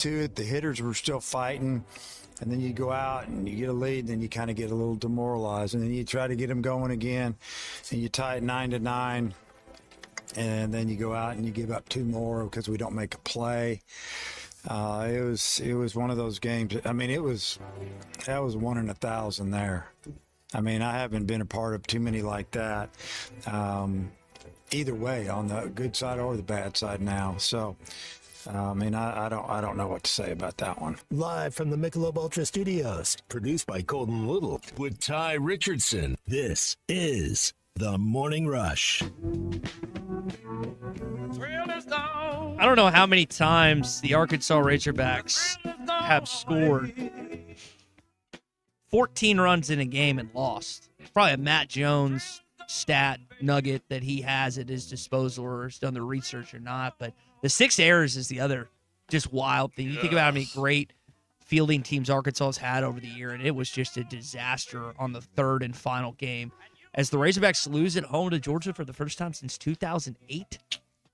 to it. The hitters were still fighting. And then you go out and you get a lead, and then you kind of get a little demoralized. And then you try to get them going again, and you tie it 9-9. And then you go out and you give up 2 more because we don't make a play. It was one of those games. I mean, that was 1 in 1,000 there. I mean, I haven't been a part of too many like that. Either way, on the good side or the bad side now. So. I mean, I don't know what to say about that one. Live from the Michelob Ultra Studios, produced by Colton Little with Ty Richardson. This is The Morning Rush. I don't know how many times the Arkansas Razorbacks have scored 14 runs in a game and lost. It's probably a Matt Jones stat nugget that he has at his disposal, or has done the research or not, but the 6 errors is the other just wild thing. You think about how many great fielding teams Arkansas has had over the year, and it was just a disaster on the 3rd and final game. As the Razorbacks lose at home to Georgia for the first time since 2008,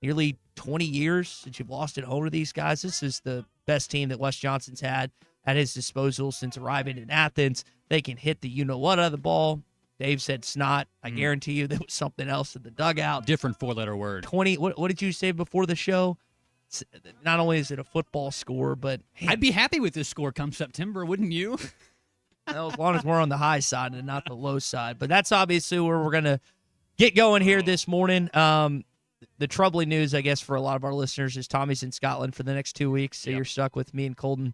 nearly 20 years since you've lost at home to these guys. This is the best team that Wes Johnson's had at his disposal since arriving in Athens. They can hit the you-know-what out of the ball. Dave said snot. I guarantee you there was something else in the dugout. Different 4-letter word. 20. What did you say before the show? Not only is it a football score, but man, I'd be happy with this score come September, wouldn't you? well, as long as we're on the high side and not the low side. But that's obviously where we're going to get going here this morning. The troubling news, I guess, for a lot of our listeners is Tommy's in Scotland for the next 2 weeks, so You're stuck with me and Colton,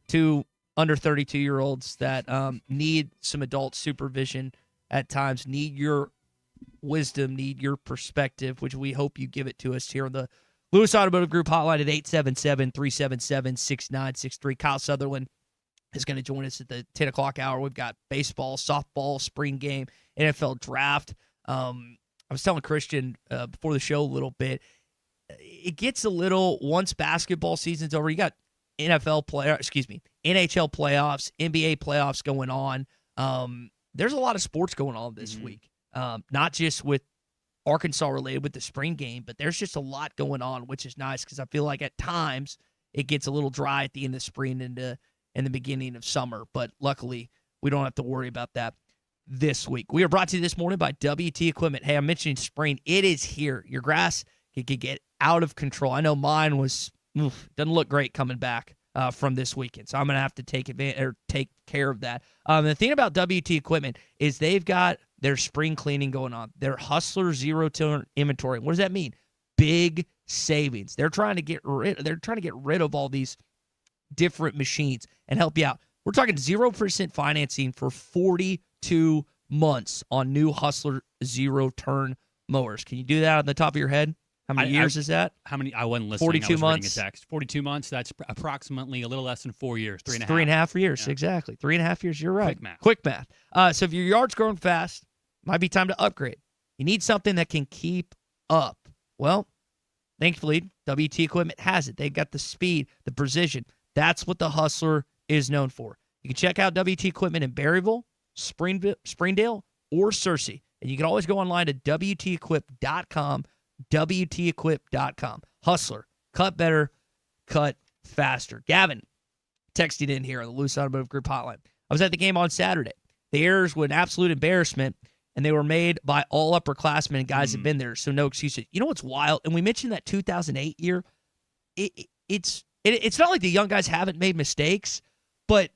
2 under 32-year-olds that need some adult supervision at times, need your wisdom, need your perspective, which we hope you give it to us here on the Lewis Automotive Group hotline at 877-377-6963. Kyle Sutherland is going to join us at the 10 o'clock hour. We've got baseball, softball, spring game, NFL draft. I was telling Christian before the show a little bit, it gets a little, once basketball season's over, you got NHL playoffs, NBA playoffs going on. There's a lot of sports going on this week, not just with Arkansas related with the spring game, but there's just a lot going on, which is nice because I feel like at times it gets a little dry at the end of spring and in the beginning of summer. But luckily, we don't have to worry about that this week. We are brought to you this morning by WT Equipment. Hey, I'm mentioning spring. It is here. Your grass could get out of control. I know mine doesn't look great coming back from this weekend, so I'm going to have to take care of that. The thing about WT Equipment is they've got their spring cleaning going on. Their Hustler zero-turn inventory. What does that mean? Big savings. They're trying to get rid of all these different machines and help you out. We're talking 0% financing for 42 months on new Hustler zero-turn mowers. Can you do that on the top of your head? How many years is that? How many? I wasn't listening. 42 months. Reading a text. 42 months. That's approximately a little less than 4 years. 3.5. 3.5 years, Yeah. exactly. 3.5 years. You're right. Quick math. So if your yard's growing fast, might be time to upgrade. You need something that can keep up. Well, thankfully, WT Equipment has it. They've got the speed, the precision. That's what the Hustler is known for. You can check out WT Equipment in Berryville, Springdale, or Searcy. And you can always go online to WTEquip.com. WTEquip.com. Hustler. Cut better, cut faster. Gavin texted in here on the Loose Automotive Group hotline. I was at the game on Saturday. The errors were an absolute embarrassment, and they were made by all upperclassmen and guys that have been there, so no excuses. You know what's wild? And we mentioned that 2008 year. It's not like the young guys haven't made mistakes, but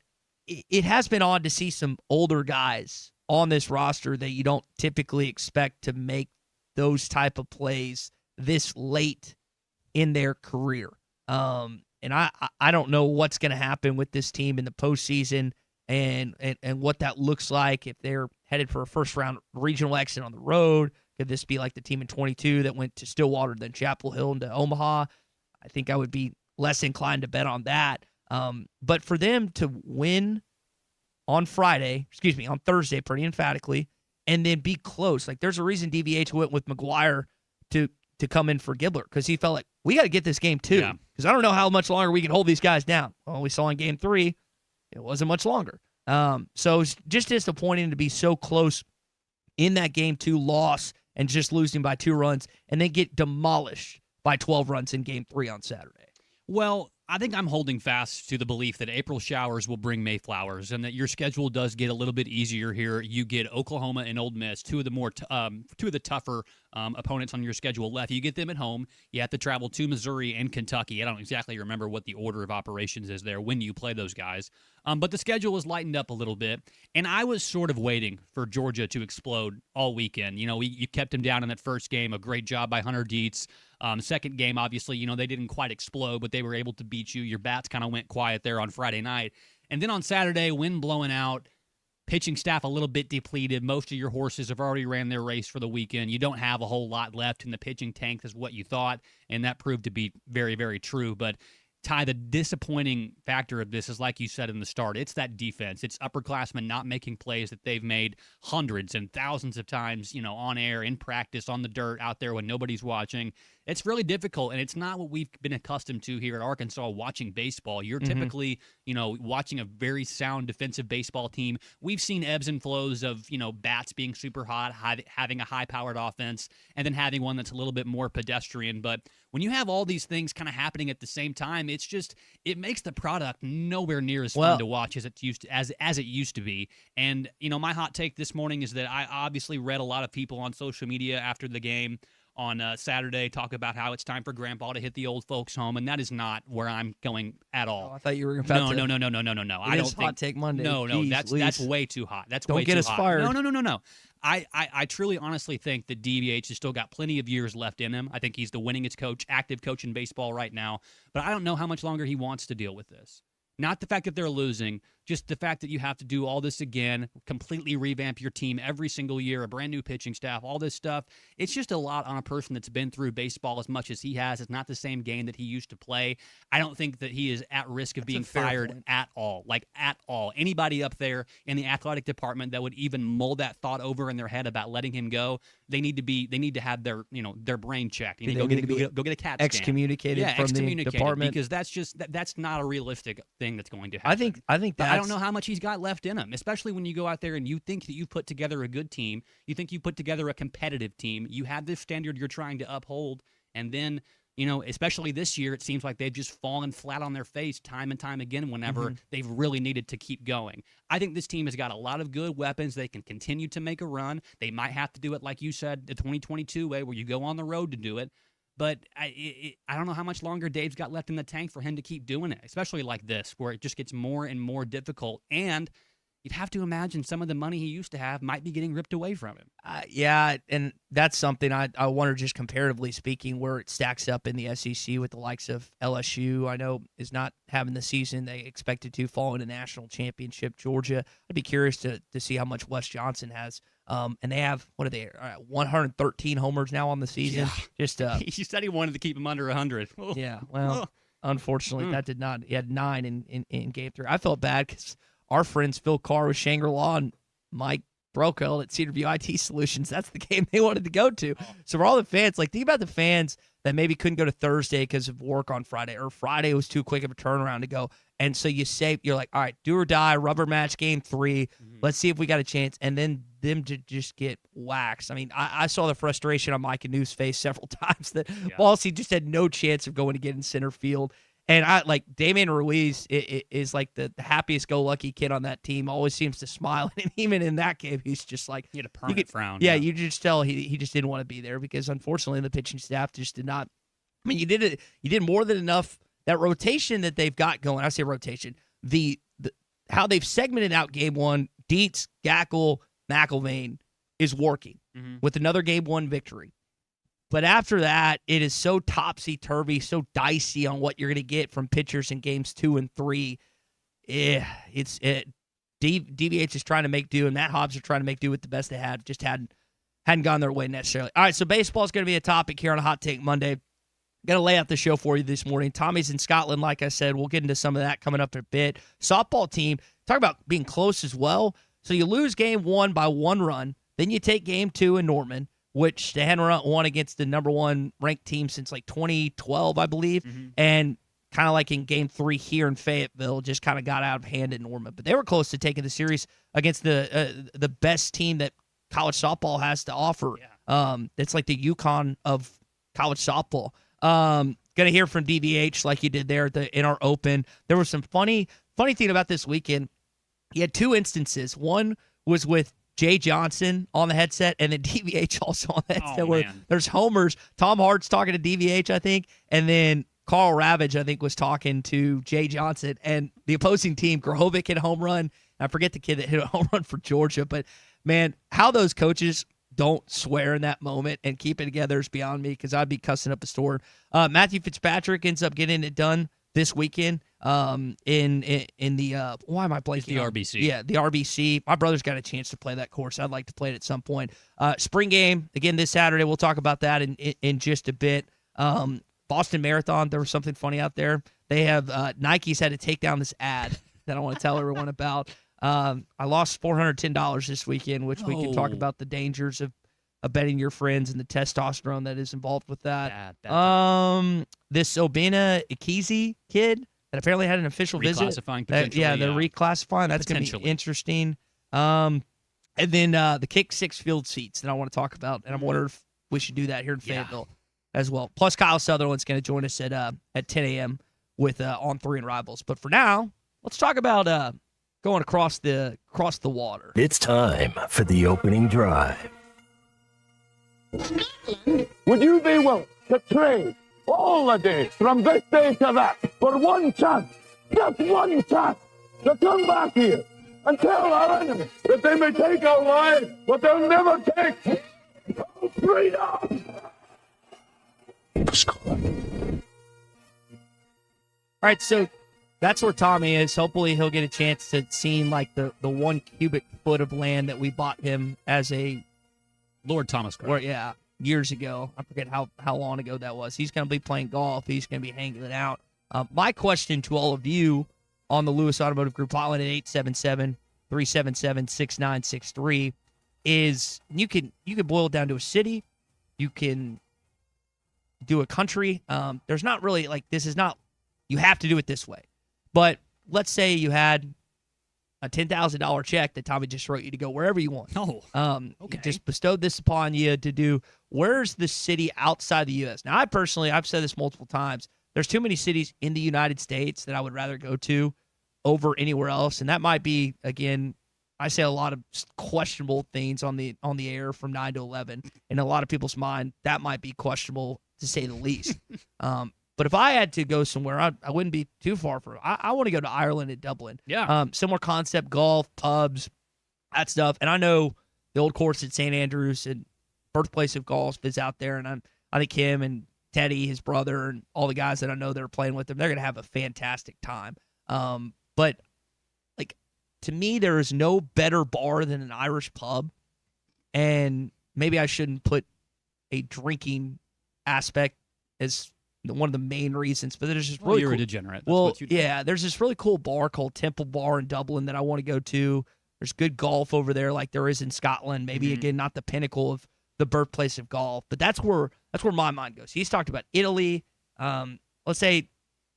it has been odd to see some older guys on this roster that you don't typically expect to make those type of plays this late in their career. And I don't know what's going to happen with this team in the postseason and what that looks like if they're headed for a first-round regional exit on the road. Could this be like the team in 22 that went to Stillwater, then Chapel Hill, and to Omaha? I think I would be less inclined to bet on that. But for them to win on Thursday pretty emphatically, and then be close. Like, there's a reason DVH went with McGuire to come in for Gibbler, because he felt like, we got to get this game too, because I don't know how much longer we can hold these guys down. Well, we saw in game 3, it wasn't much longer. So it's just disappointing to be so close in that game 2 loss and just losing by 2 runs and then get demolished by 12 runs in game 3 on Saturday. Well, I think I'm holding fast to the belief that April showers will bring May flowers, and that your schedule does get a little bit easier here. You get Oklahoma and Ole Miss, two of the tougher opponents on your schedule left. You get them at home. You have to travel to Missouri and Kentucky. I don't exactly remember what the order of operations is there when you play those guys. But the schedule was lightened up a little bit, and I was sort of waiting for Georgia to explode all weekend. You kept them down in that first game. A great job by Hunter Dietz. Second game, obviously, they didn't quite explode, but they were able to beat you. Your bats kind of went quiet there on Friday night. And then on Saturday, wind blowing out, pitching staff a little bit depleted. Most of your horses have already ran their race for the weekend. You don't have a whole lot left in the pitching tank is what you thought, and that proved to be very, very true. But Ty, the disappointing factor of this is, like you said in the start, it's that defense. It's upperclassmen not making plays that they've made hundreds and thousands of times, on air, in practice, on the dirt, out there when nobody's watching. It's really difficult, and it's not what we've been accustomed to here at Arkansas watching baseball. You're typically, watching a very sound defensive baseball team. We've seen ebbs and flows of, bats being super hot, having a high-powered offense, and then having one that's a little bit more pedestrian. But when you have all these things kind of happening at the same time, it makes the product nowhere near as fun to watch as it used to be. And, my hot take this morning is that I obviously read a lot of people on social media after the game on Saturday talk about how it's time for Grandpa to hit the old folks home, and that is not where I'm going at all. Oh, I thought you were about no. I don't think Hot Take Monday. No, Jeez, that's way too hot. That's don't way get too us hot. fired. No. I truly, honestly think that DVH has still got plenty of years left in him. I think he's the winningest coach, active coach in baseball right now, but I don't know how much longer he wants to deal with this. Not the fact that they're losing, just the fact that you have to do all this again, completely revamp your team every single year, a brand new pitching staff, all this stuff. It's just a lot on a person that's been through baseball as much as he has. It's not the same game that he used to play. I don't think that he is at risk of being fired at all, at all. Anybody up there in the athletic department that would even mull that thought over in their head about letting him go, they need to have their brain checked. Go get a CAT scan. Excommunicated from the department, because that's not a realistic thing that's going to happen. I think that I don't know how much he's got left in him, especially when you go out there and you think that you've put together a good team. You think you put together a competitive team. You have this standard you're trying to uphold, and then, especially this year, it seems like they've just fallen flat on their face time and time again whenever they've really needed to keep going. I think this team has got a lot of good weapons. They can continue to make a run. They might have to do it, like you said, the 2022 way, where you go on the road to do it. But I don't know how much longer Dave's got left in the tank for him to keep doing it, especially like this, where it just gets more and more difficult. And you'd have to imagine some of the money he used to have might be getting ripped away from him. Yeah, and that's something I wonder, just comparatively speaking, where it stacks up in the SEC with the likes of LSU. I know is not having the season they expected to, following a national championship. Georgia, I'd be curious to see how much Wes Johnson has. And they have, 113 homers now on the season. Yeah. Just he said he wanted to keep him under 100. Yeah, well, unfortunately, that did not. He had 9 in game 3. I felt bad because our friends Phil Carr with Shangri-La and Mike Brokel at Cedarview IT Solutions, that's the game they wanted to go to. So for all the fans, think about the fans that maybe couldn't go to Thursday because of work on Friday, or Friday was too quick of a turnaround to go. And so you're like, all right, do or die, rubber match game 3. Let's see if we got a chance. And then them to just get waxed. I mean, I saw the frustration on Mike Anu's face several times that Ballsy just had no chance of going to get in center field. And Damian Ruiz is like the happiest go lucky kid on that team. Always seems to smile, and even in that game, he's just like, he had a permanent frown. Yeah, you just tell he just didn't want to be there, because unfortunately the pitching staff just did not. I mean, you did more than enough. That rotation that they've got going, I say rotation, the how they've segmented out game 1, Dietz, Gackle, McIlvain is working with another game 1 victory. But after that, it is so topsy-turvy, so dicey on what you're going to get from pitchers in games 2 and 3. DVH is trying to make do, and Matt Hobbs are trying to make do with the best they had. Just hadn't gone their way necessarily. All right, so baseball is going to be a topic here on a Hot Take Monday. Going to lay out the show for you this morning. Tommy's in Scotland, like I said. We'll get into some of that coming up in a bit. Softball team, talk about being close as well. So you lose game 1 by 1 run. Then you take game 2 in Norman, which they hadn't won against the number 1 ranked team since 2012, I believe. And kind of like in game 3 here in Fayetteville, just kind of got out of hand in Norman. But they were close to taking the series against the best team that college softball has to offer. It's like the UConn of college softball. Gonna hear from DVH like you did there in our open. There was some funny thing about this weekend. He had 2 instances. One was with Jay Johnson on the headset, and then DVH also on the headset. Where there's homers. Tom Hart's talking to DVH, I think, and then Carl Ravage, I think, was talking to Jay Johnson. And the opposing team, Grahovic hit a home run. I forget the kid that hit a home run for Georgia, but man, how those coaches don't swear in that moment and keep it together is beyond me, because I'd be cussing up a storm. Matthew Fitzpatrick ends up getting it done this weekend in the why am I blanking? The RBC. Yeah, the RBC. My brother's got a chance to play that course. I'd like to play it at some point. Spring game again this Saturday. We'll talk about that in just a bit. Boston Marathon. There was something funny out there. They have Nike's had to take down this ad that I want to tell everyone about. I lost $410 this weekend, which we can talk about the dangers of betting your friends and the testosterone that is involved with that. This Obina Ikizi kid that apparently had an official visit. Reclassifying potentially. They're reclassifying. That's going to be interesting. And then the kick 6 field seats that I want to talk about, and I'm wondering if we should do that here in Fayetteville as well. Plus, Kyle Sutherland's going to join us at 10 a.m. with On 3 and Rivals. But for now, let's talk about going across the water. It's time for the opening drive. Would you be willing to trade all the days from this day to that for one chance, just one chance, to come back here and tell our enemies that they may take our lives, but they'll never take our freedom? All right, so that's where Tommy is. Hopefully he'll get a chance to see like the 1 cubic foot of land that we bought him as a Lord Thomas Crow. Years ago. I forget how long ago that was. He's going to be playing golf. He's going to be hanging it out. My question to all of you on the Lewis Automotive Group hotline at 877-377-6963 is you can boil it down to a city. You can do a country. There's not really this is not, you have to do it this way. But let's say you had a $10,000 check that Tommy just wrote you to go wherever you want. Okay. He just bestowed this upon you to do. Where's the city outside the U.S.? Now, I've said this multiple times. There's too many cities in the United States that I would rather go to over anywhere else, and that might be, again, I say a lot of questionable things on the air from 9 to 11. In a lot of people's mind, that might be questionable to say the least. But if I had to go somewhere, I wouldn't be too far from it. I want to go to Ireland and Dublin. Yeah. Similar concept, golf, pubs, that stuff. And I know the old course at St. Andrews and birthplace of golf is out there. And I think him and Teddy, his brother, and all the guys that I know that are playing with him, they're going to have a fantastic time. But to me, there is no better bar than an Irish pub. And maybe I shouldn't put a drinking aspect as one of the main reasons, but there's just really you're cool, a degenerate. There's this really cool bar called Temple Bar in Dublin that I want to go to. There's good golf over there, like there is in Scotland. Maybe again, not the pinnacle of the birthplace of golf, but that's where my mind goes. He's talked about Italy. Let's say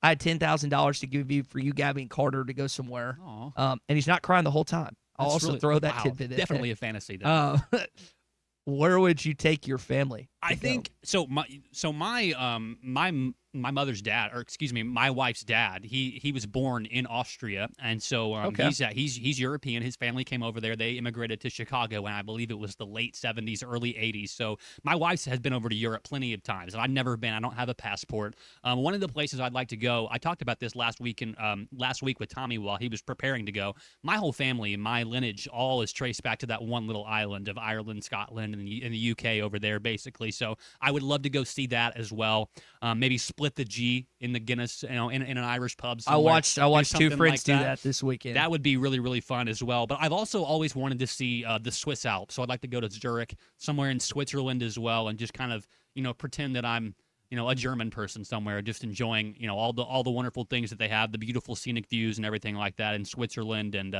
I had $10,000 to give you for you, Gabby and Carter, to go somewhere, and he's not crying the whole time. I'll That's also really, throw that wow, tidbit in. Definitely a fantasy. Then. Where would you take your family? I think so. My mother's dad, or excuse me, my wife's dad. He was born in Austria, and so he's European. His family came over there. They immigrated to Chicago, and I believe it was the late '70s, early '80s. So my wife has been over to Europe plenty of times, and I've never been. I don't have a passport. One of the places I'd like to go. I talked about this last week with Tommy while he was preparing to go. My whole family, my lineage, all is traced back to that one little island of Ireland, Scotland, and in the UK over there, basically. So I would love to go see that as well. Maybe split the G in the Guinness, in an Irish pub somewhere. I watched two friends do that this weekend. That would be really, really fun as well. But I've also always wanted to see the Swiss Alps. So I'd like to go to Zurich, somewhere in Switzerland as well, and just kind of, pretend that I'm, a German person somewhere, just enjoying, all the wonderful things that they have, the beautiful scenic views and everything like that in Switzerland. And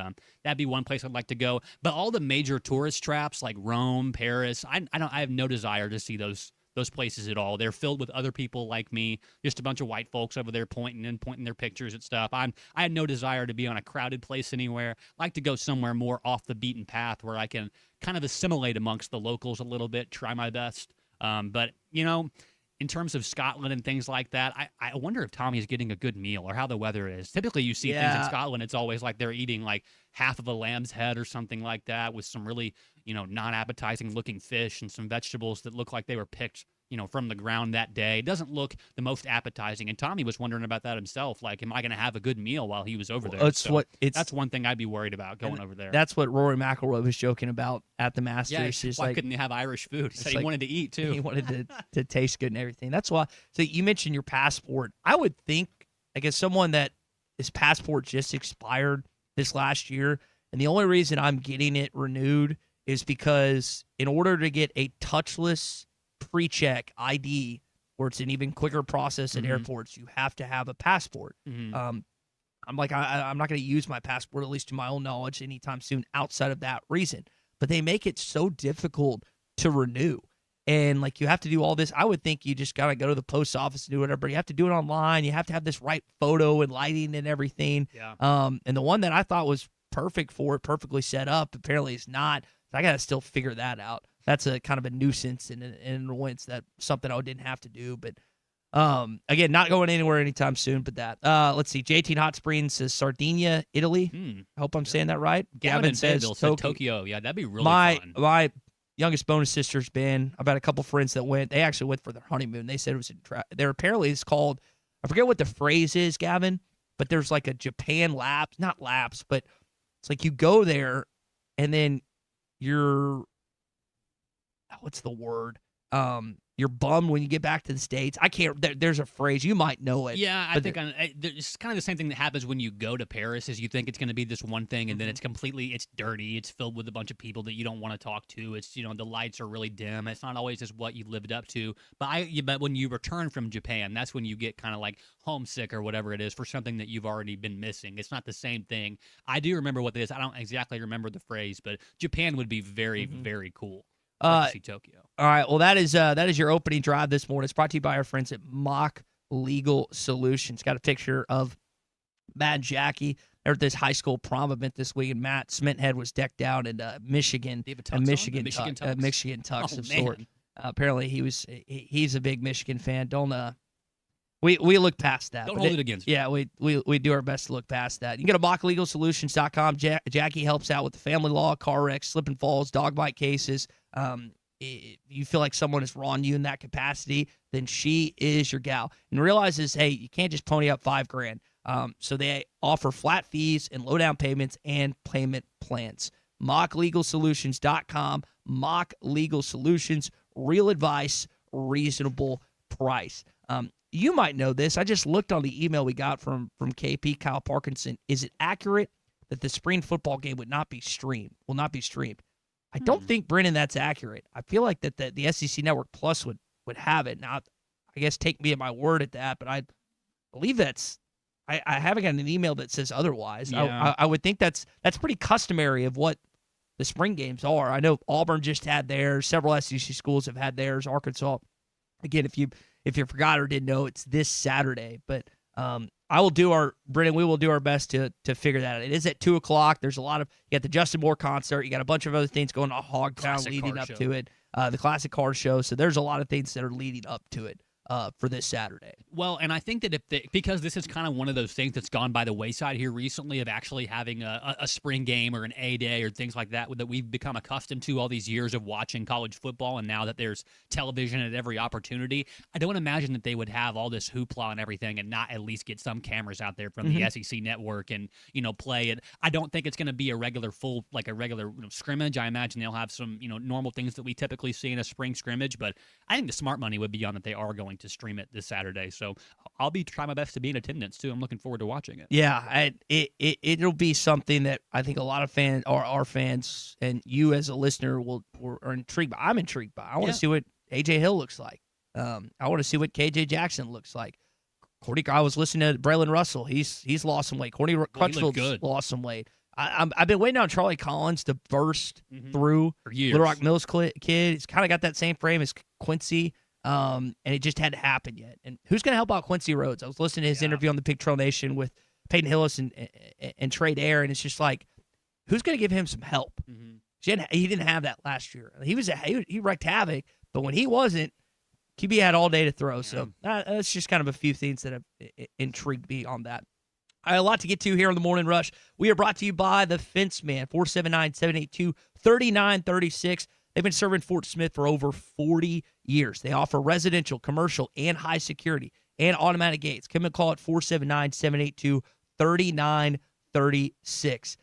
that'd be one place I'd like to go. But all the major tourist traps like Rome, Paris, I have no desire to see those places at all. They're filled with other people like me, just a bunch of white folks over there pointing their pictures at stuff. I had no desire to be on a crowded place anywhere. I like to go somewhere more off the beaten path where I can kind of assimilate amongst the locals a little bit, try my best. But in terms of Scotland and things like that, I wonder if Tommy's getting a good meal or how the weather is. Typically, you see things in Scotland, it's always like they're eating like half of a lamb's head or something like that with some really, non-appetizing looking fish and some vegetables that look like they were picked, from the ground that day. It doesn't look the most appetizing. And Tommy was wondering about that himself. Like, am I going to have a good meal while he was over there? That's one thing I'd be worried about going over there. That's what Rory McIlroy was joking about at the Masters. Yeah, why couldn't he have Irish food? He said he wanted to eat too. He wanted to taste good and everything. That's why. So you mentioned your passport. I would think, I guess, someone that his passport just expired this last year, and the only reason I'm getting it renewed is because in order to get a touchless pre-check ID, where it's an even quicker process at airports, you have to have a passport. I'm like, I'm not going to use my passport, at least to my own knowledge, anytime soon outside of that reason. But they make it so difficult to renew. And, like, you have to do all this. I would think you just got to go to the post office and do whatever. You have to do it online. You have to have this right photo and lighting and everything. Yeah. And the one that I thought was perfect for it, perfectly set up, apparently is not. So I got to still figure that out. That's a kind of a nuisance and an annoyance. That's something I didn't have to do. But, again, not going anywhere anytime soon. But that. Let's see. JT Hot Springs says Sardinia, Italy. I hope I'm saying that right. Gavin says Tokyo. Yeah, that'd be really fun. My youngest bonus sister's been. I've got a couple friends that went. They actually went for their honeymoon. They said it was apparently it's called, I forget what the phrase is, Gavin, but there's like a Japan lapse, not lapse, but it's like you go there and then you're, what's the word? You're bummed when you get back to the States. I can't. There's a phrase. You might know it. Yeah, I think it's kind of the same thing that happens when you go to Paris. Is you think it's going to be this one thing, and then it's dirty. It's filled with a bunch of people that you don't want to talk to. It's the lights are really dim. It's not always just what you lived up to. But when you return from Japan, that's when you get kind of like homesick or whatever it is for something that you've already been missing. It's not the same thing. I do remember what it is. I don't exactly remember the phrase, but Japan would be very, very cool. See Tokyo. All right. Well, that is your opening drive this morning. It's brought to you by our friends at Mock Legal Solutions. Got a picture of Matt and Jackie. They're at this high school prom event this week, and Matt Sminthead was decked out in Michigan, Michigan tux of sort. Apparently, he's a big Michigan fan. Don't we look past that. Don't hold it against him. Yeah, we do our best to look past that. You can go to mocklegalsolutions.com. Jackie helps out with the family law, car wrecks, slip and falls, dog bite cases. If you feel like someone is wronging you in that capacity, then she is your gal. And realizes, hey, you can't just pony up $5,000. So they offer flat fees and low down payments and payment plans. mocklegalsolutions.com. Mock Legal Solutions. Real advice, reasonable price. You might know this. I just looked on the email we got from KP, Kyle Parkinson. Is it accurate that the spring football game will not be streamed? I don't think, Brennan, that's accurate. I feel like that the SEC Network Plus would have it. Now, I guess take me at my word at that, but I believe that's – I haven't gotten an email that says otherwise. Yeah. I would think that's pretty customary of what the spring games are. I know Auburn just had theirs. Several SEC schools have had theirs. Arkansas, again, if you forgot or didn't know, it's this Saturday. But Brennan, we will do our best to figure that out. It is at 2:00. There's a lot of, you got the Justin Moore concert. You got a bunch of other things going on Hogtown leading up to it. The Classic Car Show. So there's a lot of things that are leading up to it for this Saturday. Well, and I think that because this is kind of one of those things that's gone by the wayside here recently of actually having a spring game or an A-Day or things like that we've become accustomed to all these years of watching college football, and now that there's television at every opportunity, I don't imagine that they would have all this hoopla and everything and not at least get some cameras out there from the SEC Network and play it. I don't think it's going to be a regular scrimmage. I imagine they'll have some normal things that we typically see in a spring scrimmage, but I think the smart money would be on that they are going to stream it this Saturday. So I'll be trying my best to be in attendance too. I'm looking forward to watching it. Yeah, it'll be something that I think a lot of fans, or our fans, and you as a listener are intrigued by. I'm intrigued by. I want to see what AJ Hill looks like. I want to see what KJ Jackson looks like. I was listening to Braylon Russell. He's lost some weight. Courtney Crutchfield's lost some weight. I've been waiting on Charlie Collins to burst through. For years. Little Rock Mills kid. He's kind of got that same frame as Quincy. And it just hadn't happened yet. And who's going to help out Quincy Rhodes? I was listening to his interview on the Big Trail Nation with Peyton Hillis and Trey Dare, and it's just like, who's going to give him some help? He didn't have that last year. He wreaked havoc, but when he wasn't, QB had all day to throw, so that's just kind of a few things that have intrigued me on that. All right, a lot to get to here on the Morning Rush. We are brought to you by the Fence Man, 479-782-3936. They've been serving Fort Smith for over 40 years. They offer residential, commercial, and high security and automatic gates. Come and call it 479-782-3936.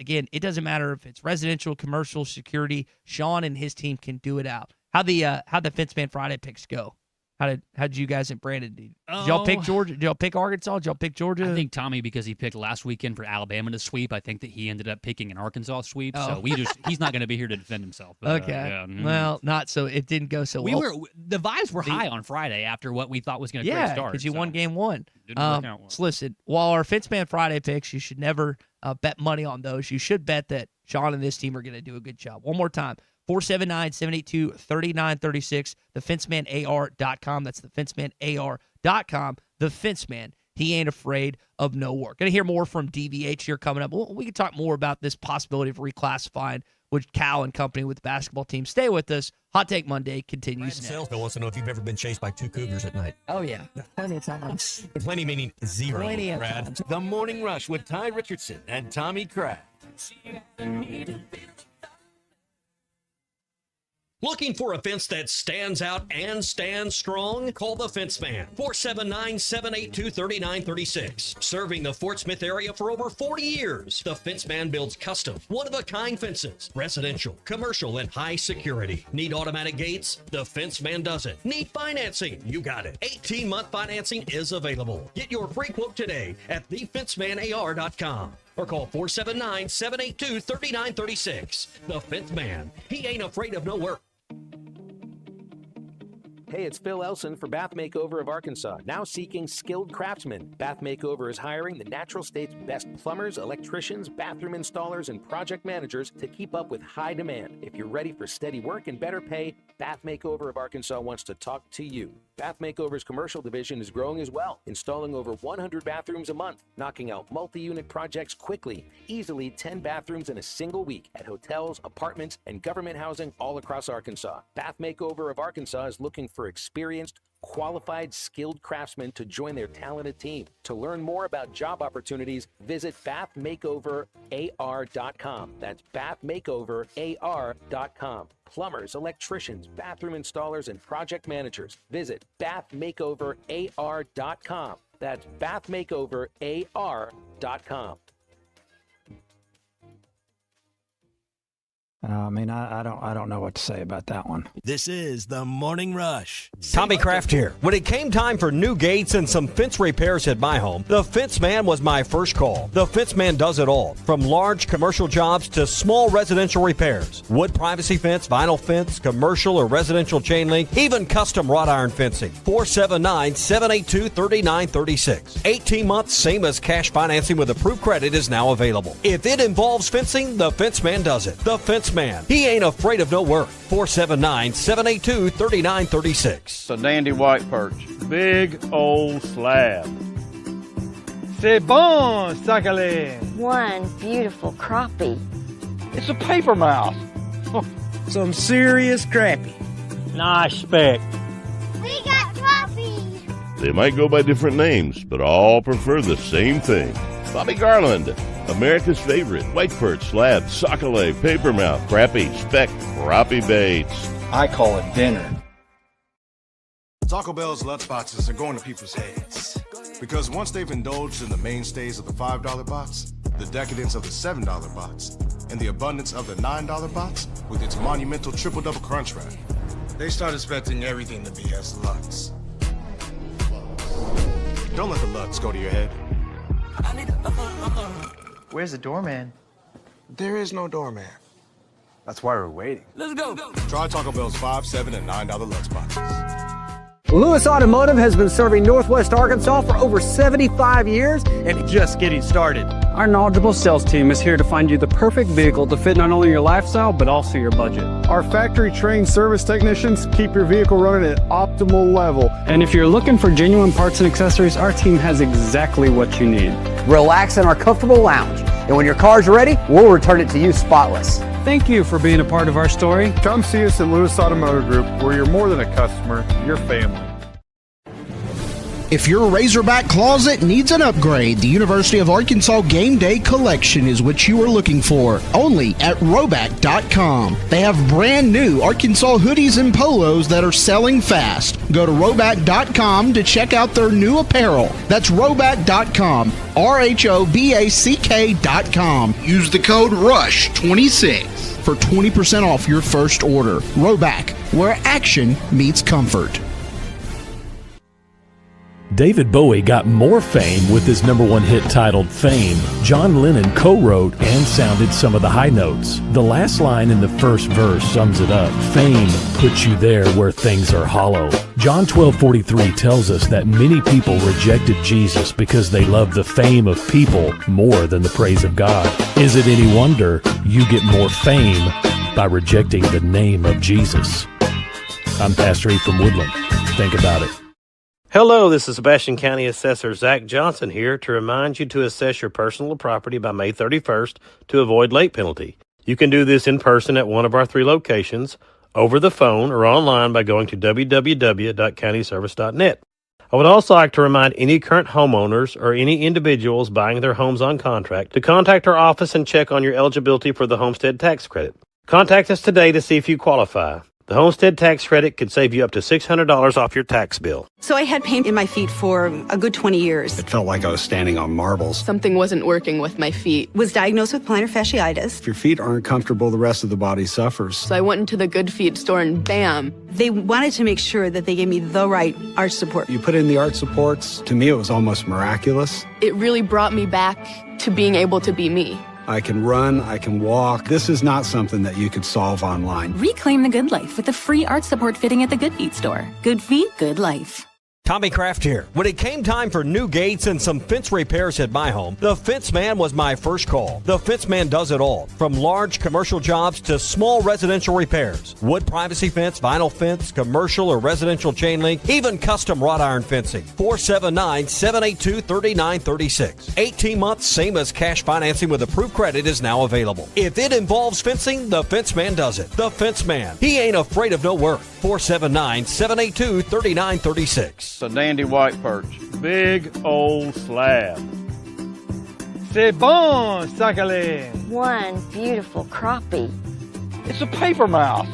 Again, it doesn't matter if it's residential, commercial, security. Sean and his team can do it out. How'd the Fence Man Friday picks go? How did you guys and Brandon do? Did y'all pick Georgia? Did y'all pick Arkansas? Did y'all pick Georgia? I think Tommy, because he picked last weekend for Alabama to sweep, I think that he ended up picking an Arkansas sweep. So he's not going to be here to defend himself. But, okay. Well, not so. It didn't go so well. The vibes were high on Friday after what we thought was going to great start. Yeah, because you won game one. Didn't work out well. So listen, while our Fence Man Friday picks, you should never bet money on those. You should bet that Sean and this team are going to do a good job. One more time. 479-782-3936, thefencemanAR.com. That's thefencemanAR.com. The Fence Man, he ain't afraid of no work. Going to hear more from DVH here coming up. We can talk more about this possibility of reclassifying with Cal and company with the basketball team. Stay with us. Hot Take Monday continues next. Salesman wants to know if you've ever been chased by two cougars at night. Oh, yeah. Plenty of times. Plenty meaning zero, Plenty of Brad. times. The Morning Rush with Ty Richardson and Tommy Kraft. Looking for a fence that stands out and stands strong? Call the Fence Man, 479-782-3936. Serving the Fort Smith area for over 40 years, the Fence Man builds custom, one-of-a-kind fences, residential, commercial, and high security. Need automatic gates? The Fence Man does it. Need financing? You got it. 18-month financing is available. Get your free quote today at thefencemanAR.com. Or call 479-782-3936. The Fence Man. He ain't afraid of no work. Hey, it's Phil Elson for Bath Makeover of Arkansas, now seeking skilled craftsmen. Bath Makeover is hiring the natural state's best plumbers, electricians, bathroom installers, and project managers to keep up with high demand. If you're ready for steady work and better pay, Bath Makeover of Arkansas wants to talk to you. Bath Makeover's commercial division is growing as well, installing over 100 bathrooms a month, knocking out multi-unit projects quickly, easily 10 bathrooms in a single week at hotels, apartments, and government housing all across Arkansas. Bath Makeover of Arkansas is looking for experienced, qualified, skilled craftsmen to join their talented team. To learn more about job opportunities, visit bathmakeoverar.com. That's bathmakeoverar.com. Plumbers, electricians, bathroom installers, and project managers. Visit bathmakeoverar.com. That's bathmakeoverar.com. I don't know what to say about that one. This is the Morning Rush. Tommy Kraft here. When it came time for new gates and some fence repairs at my home, the Fence Man was my first call. The Fence Man does it all, from large commercial jobs to small residential repairs. Wood privacy fence, vinyl fence, commercial or residential chain link, even custom wrought iron fencing. 479-782-3936. 18 months, same as cash financing with approved credit is now available. If it involves fencing, the Fence Man does it. The Fence Man. He ain't afraid of no work. 479-782-3936. It's a dandy white perch. Big old slab. C'est bon, sacale. One beautiful crappie. It's a paper mouse. Some serious crappie. Nice speck. We got crappie. They might go by different names, but all prefer the same thing. Bobby Garland, America's favorite, white perch, slab, sockeye, papermouth, crappie, speck, crappie baits. I call it dinner. Taco Bell's Lutz boxes are going to people's heads. Because once they've indulged in the mainstays of the $5 box, the decadence of the $7 box, and the abundance of the $9 box with its monumental triple-double crunch wrap, they start expecting everything to be as Lutz. Don't let the Lutz go to your head. Where's the doorman? There is no doorman. That's why we're waiting. Let's go. Try Taco Bell's $5, $7, and $9 Lutz boxes. Lewis Automotive has been serving Northwest Arkansas for over 75 years and just getting started. Our knowledgeable sales team is here to find you the perfect vehicle to fit not only your lifestyle, but also your budget. Our factory-trained service technicians keep your vehicle running at optimal level. And if you're looking for genuine parts and accessories, our team has exactly what you need. Relax in our comfortable lounge, and when your car's ready, we'll return it to you spotless. Thank you for being a part of our story. Come see us at Lewis Automotive Group, where you're more than a customer, you're family. If your Razorback closet needs an upgrade, the University of Arkansas Game Day Collection is what you are looking for, only at Roback.com. They have brand new Arkansas hoodies and polos that are selling fast. Go to Roback.com to check out their new apparel. That's Roback.com, RHOBACK.com. Use the code RUSH26 for 20% off your first order. Roback, where action meets comfort. David Bowie got more fame with his #1 hit titled Fame. John Lennon co-wrote and sounded some of the high notes. The last line in the first verse sums it up. Fame puts you there where things are hollow. John 12:43 tells us that many people rejected Jesus because they loved the fame of people more than the praise of God. Is it any wonder you get more fame by rejecting the name of Jesus? I'm Pastor E from Woodland. Think about it. Hello, this is Sebastian County Assessor Zach Johnson here to remind you to assess your personal property by May 31st to avoid late penalty. You can do this in person at one of our 3 locations, over the phone, or online by going to www.countyservice.net. I would also like to remind any current homeowners or any individuals buying their homes on contract to contact our office and check on your eligibility for the homestead tax credit. Contact us today to see if you qualify. The homestead tax credit could save you up to $600 off your tax bill. So I had pain in my feet for a good 20 years. It felt like I was standing on marbles. Something wasn't working with my feet. Was diagnosed with plantar fasciitis. If your feet aren't comfortable, the rest of the body suffers. So I went into the Good Feet store and bam. They wanted to make sure that they gave me the right arch support. You put in the arch supports. To me, it was almost miraculous. It really brought me back to being able to be me. I can run, I can walk. This is not something that you could solve online. Reclaim the good life with a free arch support fitting at the Good Feet store. Good feet, good life. Tommy Kraft here. When it came time for new gates and some fence repairs at my home, the Fence Man was my first call. The Fence Man does it all, from large commercial jobs to small residential repairs. Wood privacy fence, vinyl fence, commercial or residential chain link, even custom wrought iron fencing. 479-782-3936. 18 months, same as cash financing with approved credit is now available. If it involves fencing, the Fence Man does it. The Fence Man. He ain't afraid of no work. 479-782-3936. It's a dandy white perch. Big old slab. C'est bon, sacale. One beautiful crappie. It's a paper mouth.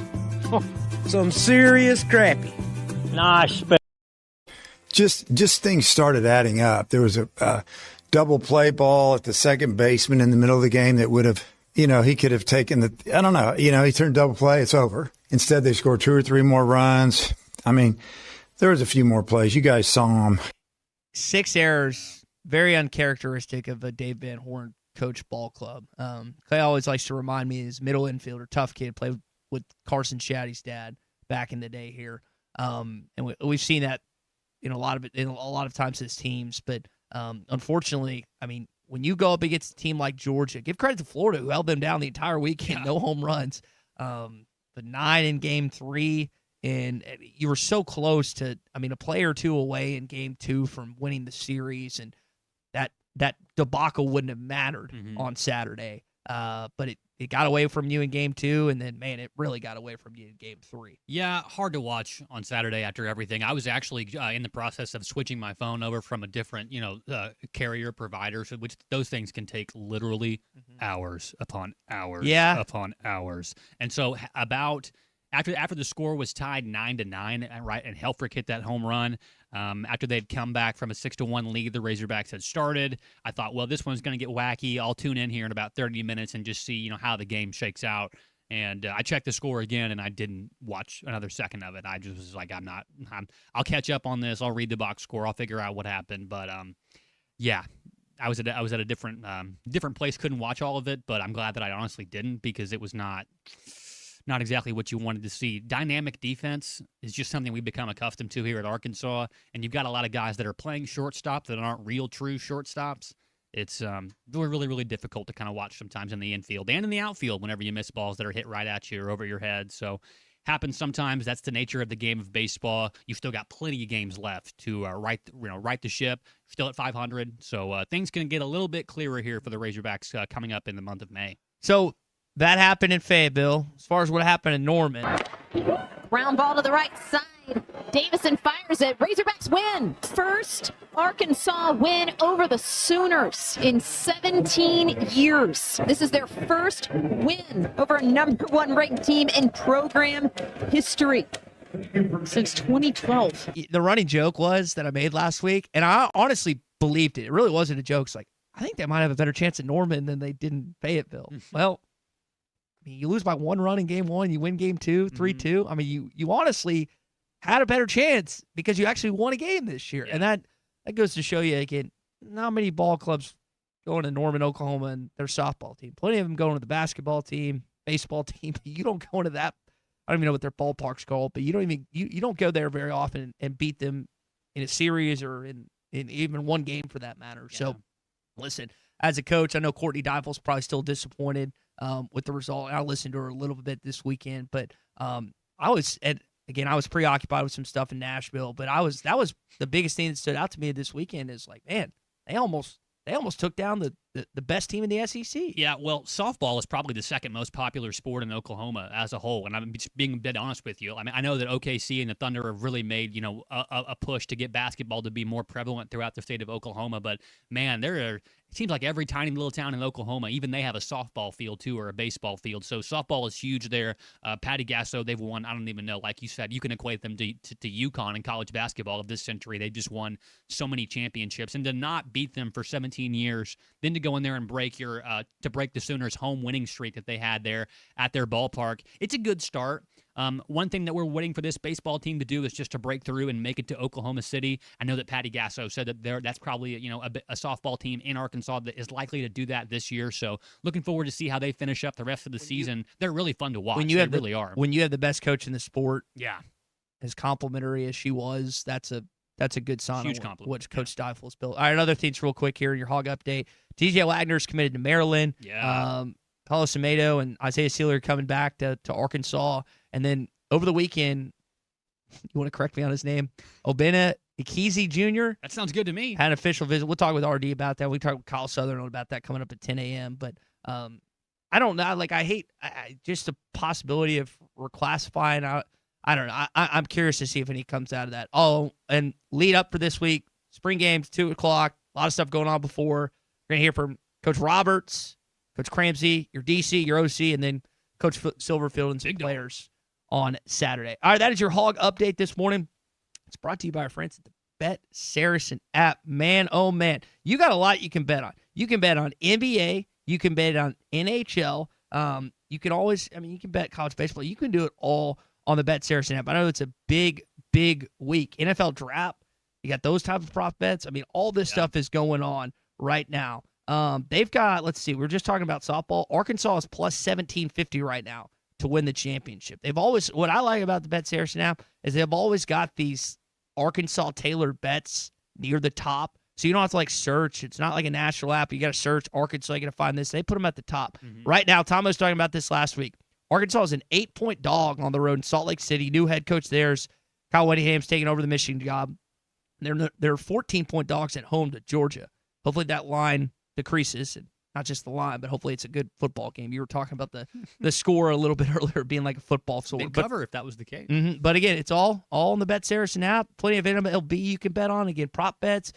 Some serious crappie. Nice. Just things started adding up. There was a double play ball at the second baseman in the middle of the game that would have, he could have taken I don't know, he turned double play, it's over. Instead, they scored 2 or 3 more runs. I mean, there was a few more plays. You guys saw them. 6 errors, very uncharacteristic of a Dave Van Horn coach ball club. Clay always likes to remind me his middle infielder, tough kid, played with Carson Shaddy's dad back in the day here. And we've seen that in a lot of times as teams. But unfortunately, I mean, when you go up against a team like Georgia, give credit to Florida, who held them down the entire weekend, no home runs. But 9 in game 3, and you were so close to, a play or two away in game 2 from winning the series, and that debacle wouldn't have mattered on Saturday. But it got away from you in game 2, and then, man, it really got away from you in game 3. Yeah, hard to watch on Saturday after everything. I was actually in the process of switching my phone over from a different, carrier provider, which those things can take literally hours upon hours upon hours. And so about after the score was tied 9-9, right, and Helfrich hit that home run, after they'd come back from a 6-1 lead, the Razorbacks had started. I thought, well, this one's going to get wacky. I'll tune in here in about 30 minutes and just see, how the game shakes out. And I checked the score again, and I didn't watch another second of it. I just was like, I'll catch up on this. I'll read the box score. I'll figure out what happened. But yeah, I was at a different place. Couldn't watch all of it, but I'm glad that I honestly didn't, because it was not exactly what you wanted to see. Dynamic defense is just something we've become accustomed to here at Arkansas, and you've got a lot of guys that are playing shortstop that aren't real true shortstops. It's really, really difficult to kind of watch sometimes in the infield and in the outfield whenever you miss balls that are hit right at you or over your head. So happens sometimes. That's the nature of the game of baseball. You've still got plenty of games left to right the ship. Still at 500, so things can get a little bit clearer here for the Razorbacks coming up in the month of May. So that happened in Fayetteville. As far as what happened in Norman. Ground ball to the right side. Davison fires it. Razorbacks win. First Arkansas win over the Sooners in 17 years. This is their first win over a number one ranked team in program history since 2012. The running joke was that I made last week, and I honestly believed it. It really wasn't a joke. It's like, I think they might have a better chance at Norman than they did in Fayetteville. Well, I mean, you lose by 1 run in game 1, you win game 2, 3-2. I mean, you honestly had a better chance because you actually won a game this year. And that goes to show you, again, not many ball clubs going to Norman, Oklahoma, and their softball team. Plenty of them going to the basketball team, baseball team. You don't go into that. I don't even know what their ballpark's called, but you don't go there very often and beat them in a series or in even one game for that matter. Yeah. So, listen, as a coach, I know Courtney Deifel's probably still disappointed with the result. I listened to her a little bit this weekend, but I was preoccupied with some stuff in Nashville. But that was the biggest thing that stood out to me this weekend is like, man, they almost took down the best team in the SEC. Yeah, well, softball is probably the second most popular sport in Oklahoma as a whole, and I'm just being dead honest with you. I mean, I know that OKC and the Thunder have really made a push to get basketball to be more prevalent throughout the state of Oklahoma, but man, it seems like every tiny little town in Oklahoma, even they have a softball field too or a baseball field. So softball is huge there. Patty Gasso, they've won, I don't even know, like you said, you can equate them to UConn in college basketball of this century. They've just won so many championships. And to not beat them for 17 years, then to go in there and break the Sooners' home winning streak that they had there at their ballpark, it's a good start. One thing that we're waiting for this baseball team to do is just to break through and make it to Oklahoma City. I know that Patty Gasso said that that's probably a softball team in Arkansas that is likely to do that this year. So looking forward to see how they finish up the rest of the season. They're really fun to watch. They really are. When you have the best coach in the sport, yeah, as complimentary as she was, that's a good sign. Huge of compliment. what Coach Deifel's built. All right, other things real quick here in your Hog update. TJ Wagner's committed to Maryland. Yeah. Paulo Semedo and Isaiah Sealer coming back to Arkansas. And then over the weekend, you want to correct me on his name, Obena Ikizi Jr. That sounds good to me. Had an official visit. We'll talk with RD about that. We talk with Kyle Southern about that coming up at 10 a.m. But I don't know. Like, I hate just the possibility of reclassifying. I don't know. I'm curious to see if any comes out of that. Oh, and lead up for this week, spring games, 2 o'clock. A lot of stuff going on before. We're going to hear from Coach Roberts, Coach Cramsey, your DC, your OC, and then Coach Silverfield and some players on Saturday. All right, that is your Hog update this morning. It's brought to you by our friends at the Bet Saracen app. Man, oh man, you got a lot you can bet on. You can bet on NBA. You can bet on NHL. You can always, you can bet college baseball. You can do it all on the Bet Saracen app. I know it's a big week. NFL draft. You got those type of prop bets. All this stuff is going on right now. They've got, let's see, we were just talking about softball. Arkansas is plus 1750 right now to win the championship. What I like about the Bet Saracen app is they've always got these Arkansas tailored bets near the top. So you don't have to search. It's not like a national app. You got to search Arkansas. You got to find this. They put them at the top. Mm-hmm. Right now, Tom was talking about this last week. Arkansas is an 8-point dog on the road in Salt Lake City. New head coach there's Kyle Whittingham's taking over the Michigan job. They're 14-point dogs at home to Georgia. Hopefully that line decreases, and not just the line, but hopefully it's a good football game. You were talking about the score a little bit earlier being like a football score. They'd cover if that was the case. Mm-hmm. But again, it's all on the Bet Saracen app. Plenty of MLB you can bet on. Again, prop bets.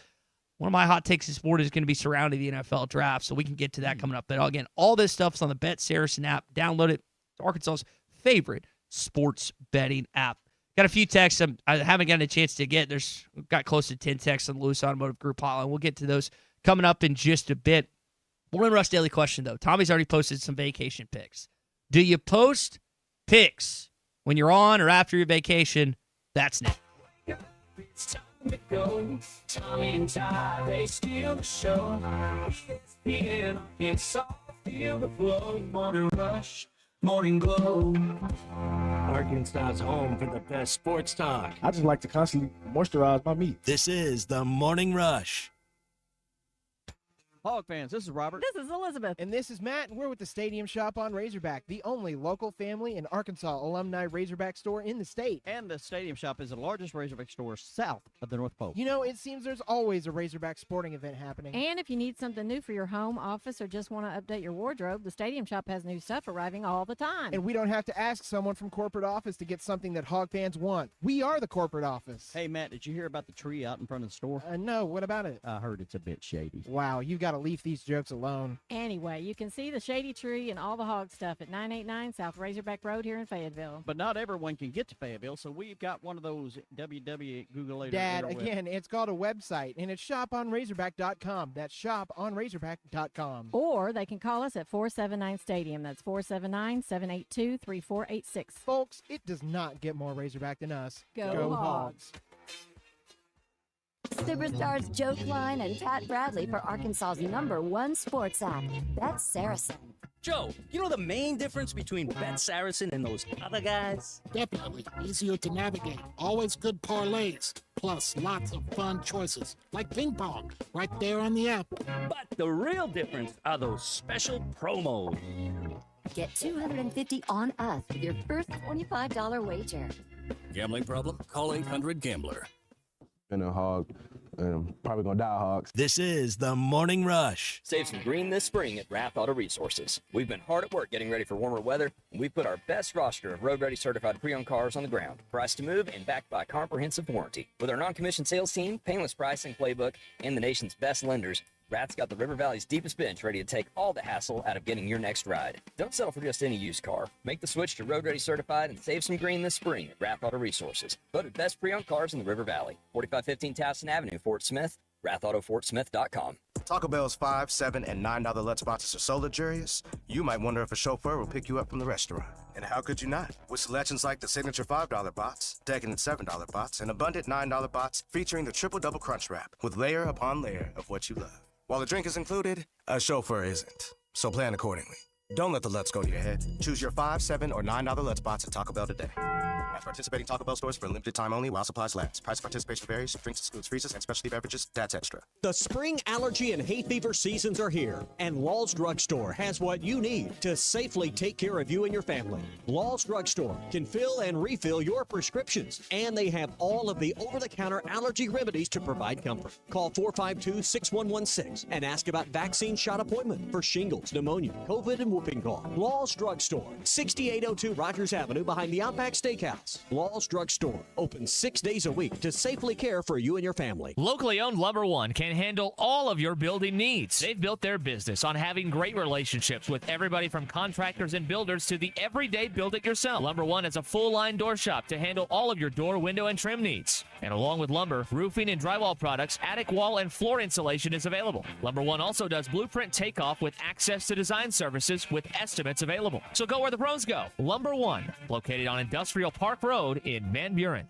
One of my hot takes this morning is going to be surrounding the NFL draft, so we can get to that coming up. But again, all this stuff is on the Bet Saracen app. Download it. It's Arkansas's favorite sports betting app. Got a few texts I haven't gotten a chance to get. Got close to 10 texts on the Lewis Automotive Group hotline. We'll get to those coming up in just a bit. Morning Rush Daily question, though. Tommy's already posted some vacation pics. Do you post pics when you're on or after your vacation? That's next. It's time to go. Tommy and Ty, they steal the show. ESPN, it's all feel the flow. Morning Rush, Morning Glow. Arkansas's home for the best sports talk. I just like to constantly moisturize my meat. This is the Morning Rush. Hog fans, this is Robert. This is Elizabeth. And this is Matt, and we're with the Stadium Shop on Razorback, the only local family and Arkansas alumni Razorback store in the state. And the Stadium Shop is the largest Razorback store south of the North Pole. You know, it seems there's always a Razorback sporting event happening. And if you need something new for your home, office, or just want to update your wardrobe, the Stadium Shop has new stuff arriving all the time. And we don't have to ask someone from corporate office to get something that hog fans want. We are the corporate office. Hey, Matt, did you hear about the tree out in front of the store? No, what about it? I heard it's a bit shady. Wow, you've got to leave these jokes alone. Anyway, you can see the shady tree and all the hog stuff at 989 South Razorback Road here in Fayetteville. But not everyone can get to Fayetteville, so we've got one of those Google Dad, again, it's called a website, and it's shoponrazorback.com. That's shoponrazorback.com. Or they can call us at 479 Stadium. That's 479-782-3486. Folks, it does not get more Razorback than us. Go Hogs. Superstars Joe Klein and Pat Bradley for Arkansas's #1 sports app, Bet Saracen. Joe, you know the main difference between Bet Saracen and those other guys? Definitely. Easier to navigate. Always good parlays. Plus lots of fun choices, like ping pong, right there on the app. But the real difference are those special promos. Get $250 on us with your first $25 wager. Gambling problem? Call 800-GAMBLER. Been a hog, and I'm probably gonna die a hog. This is the Morning Rush. Save some green this spring at Rath Auto Resources. We've been hard at work getting ready for warmer weather, and we've put our best roster of road-ready certified pre-owned cars on the ground, priced to move and backed by a comprehensive warranty. With our non-commissioned sales team, painless pricing playbook, and the nation's best lenders, Rath's got the River Valley's deepest bench ready to take all the hassle out of getting your next ride. Don't settle for just any used car. Make the switch to Road Ready Certified and save some green this spring at Rath Auto Resources. Voted best pre-owned cars in the River Valley. 4515 Towson Avenue, Fort Smith. RathAutoFortSmith.com. Taco Bell's $5, $7, and $9 Let's Boxes are so luxurious, you might wonder if a chauffeur will pick you up from the restaurant. And how could you not? With selections like the signature $5 bots, decadent $7 bots, and abundant $9 bots featuring the triple-double crunch wrap with layer upon layer of what you love. While the drink is included, a chauffeur isn't. So plan accordingly. Don't let the Let's go to your head. Choose your $5, $7, or $9 Let's Bots at Taco Bell today. At participating Taco Bell stores for a limited time only while supplies last. Price of participation varies. Drinks excludes freezers and specialty beverages. That's extra. The spring allergy and hay fever seasons are here, and Law's Drugstore has what you need to safely take care of you and your family. Law's Drugstore can fill and refill your prescriptions, and they have all of the over-the-counter allergy remedies to provide comfort. Call 452-6116 and ask about vaccine shot appointment for shingles, pneumonia, COVID, and whooping cough. Law's Drugstore, 6802 Rogers Avenue behind the Outback Steakhouse. Law's Drugstore, open 6 days a week to safely care for you and your family. Locally owned Lumber One can handle all of your building needs. They've built their business on having great relationships with everybody from contractors and builders to the everyday build-it-yourself. Lumber One is a full-line door shop to handle all of your door, window, and trim needs. And along with lumber, roofing, and drywall products, attic wall and floor insulation is available. Lumber One also does blueprint takeoff with access to design services with estimates available. So go where the pros go. Lumber One, located on Industrial Park Road in Van Buren.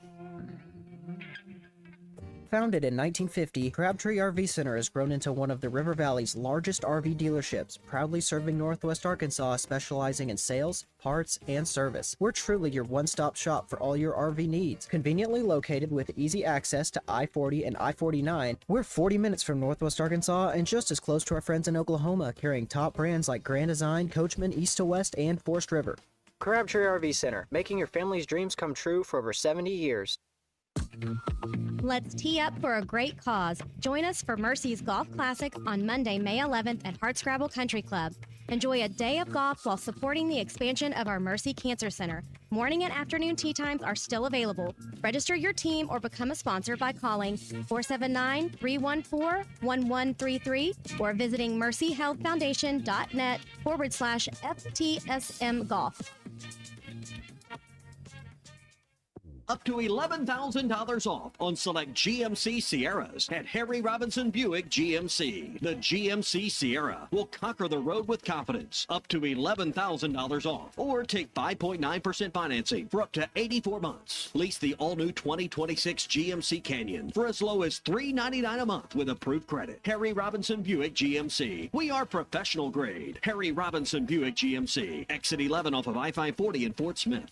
Founded in 1950, Crabtree RV Center has grown into one of the River Valley's largest RV dealerships, proudly serving Northwest Arkansas, specializing in sales, parts, and service. We're truly your one-stop shop for all your RV needs. Conveniently located with easy access to I-40 and I-49, we're 40 minutes from Northwest Arkansas and just as close to our friends in Oklahoma, carrying top brands like Grand Design, Coachman, East to West, and Forest River. Crabtree RV Center, making your family's dreams come true for over 70 years. Let's tee up for a great cause. Join us for Mercy's Golf Classic on Monday, May 11th at Hartscrabble Country Club. Enjoy a day of golf while supporting the expansion of our Mercy Cancer Center. Morning and afternoon tee times are still available. Register your team or become a sponsor by calling 479-314-1133 or visiting mercyhealthfoundation.net/FTSM Golf. Up to $11,000 off on select GMC Sierras at Harry Robinson Buick GMC. The GMC Sierra will conquer the road with confidence. Up to $11,000 off. Or take 5.9% financing for up to 84 months. Lease the all-new 2026 GMC Canyon for as low as $399 a month with approved credit. Harry Robinson Buick GMC. We are professional grade. Harry Robinson Buick GMC. Exit 11 off of I-540 in Fort Smith.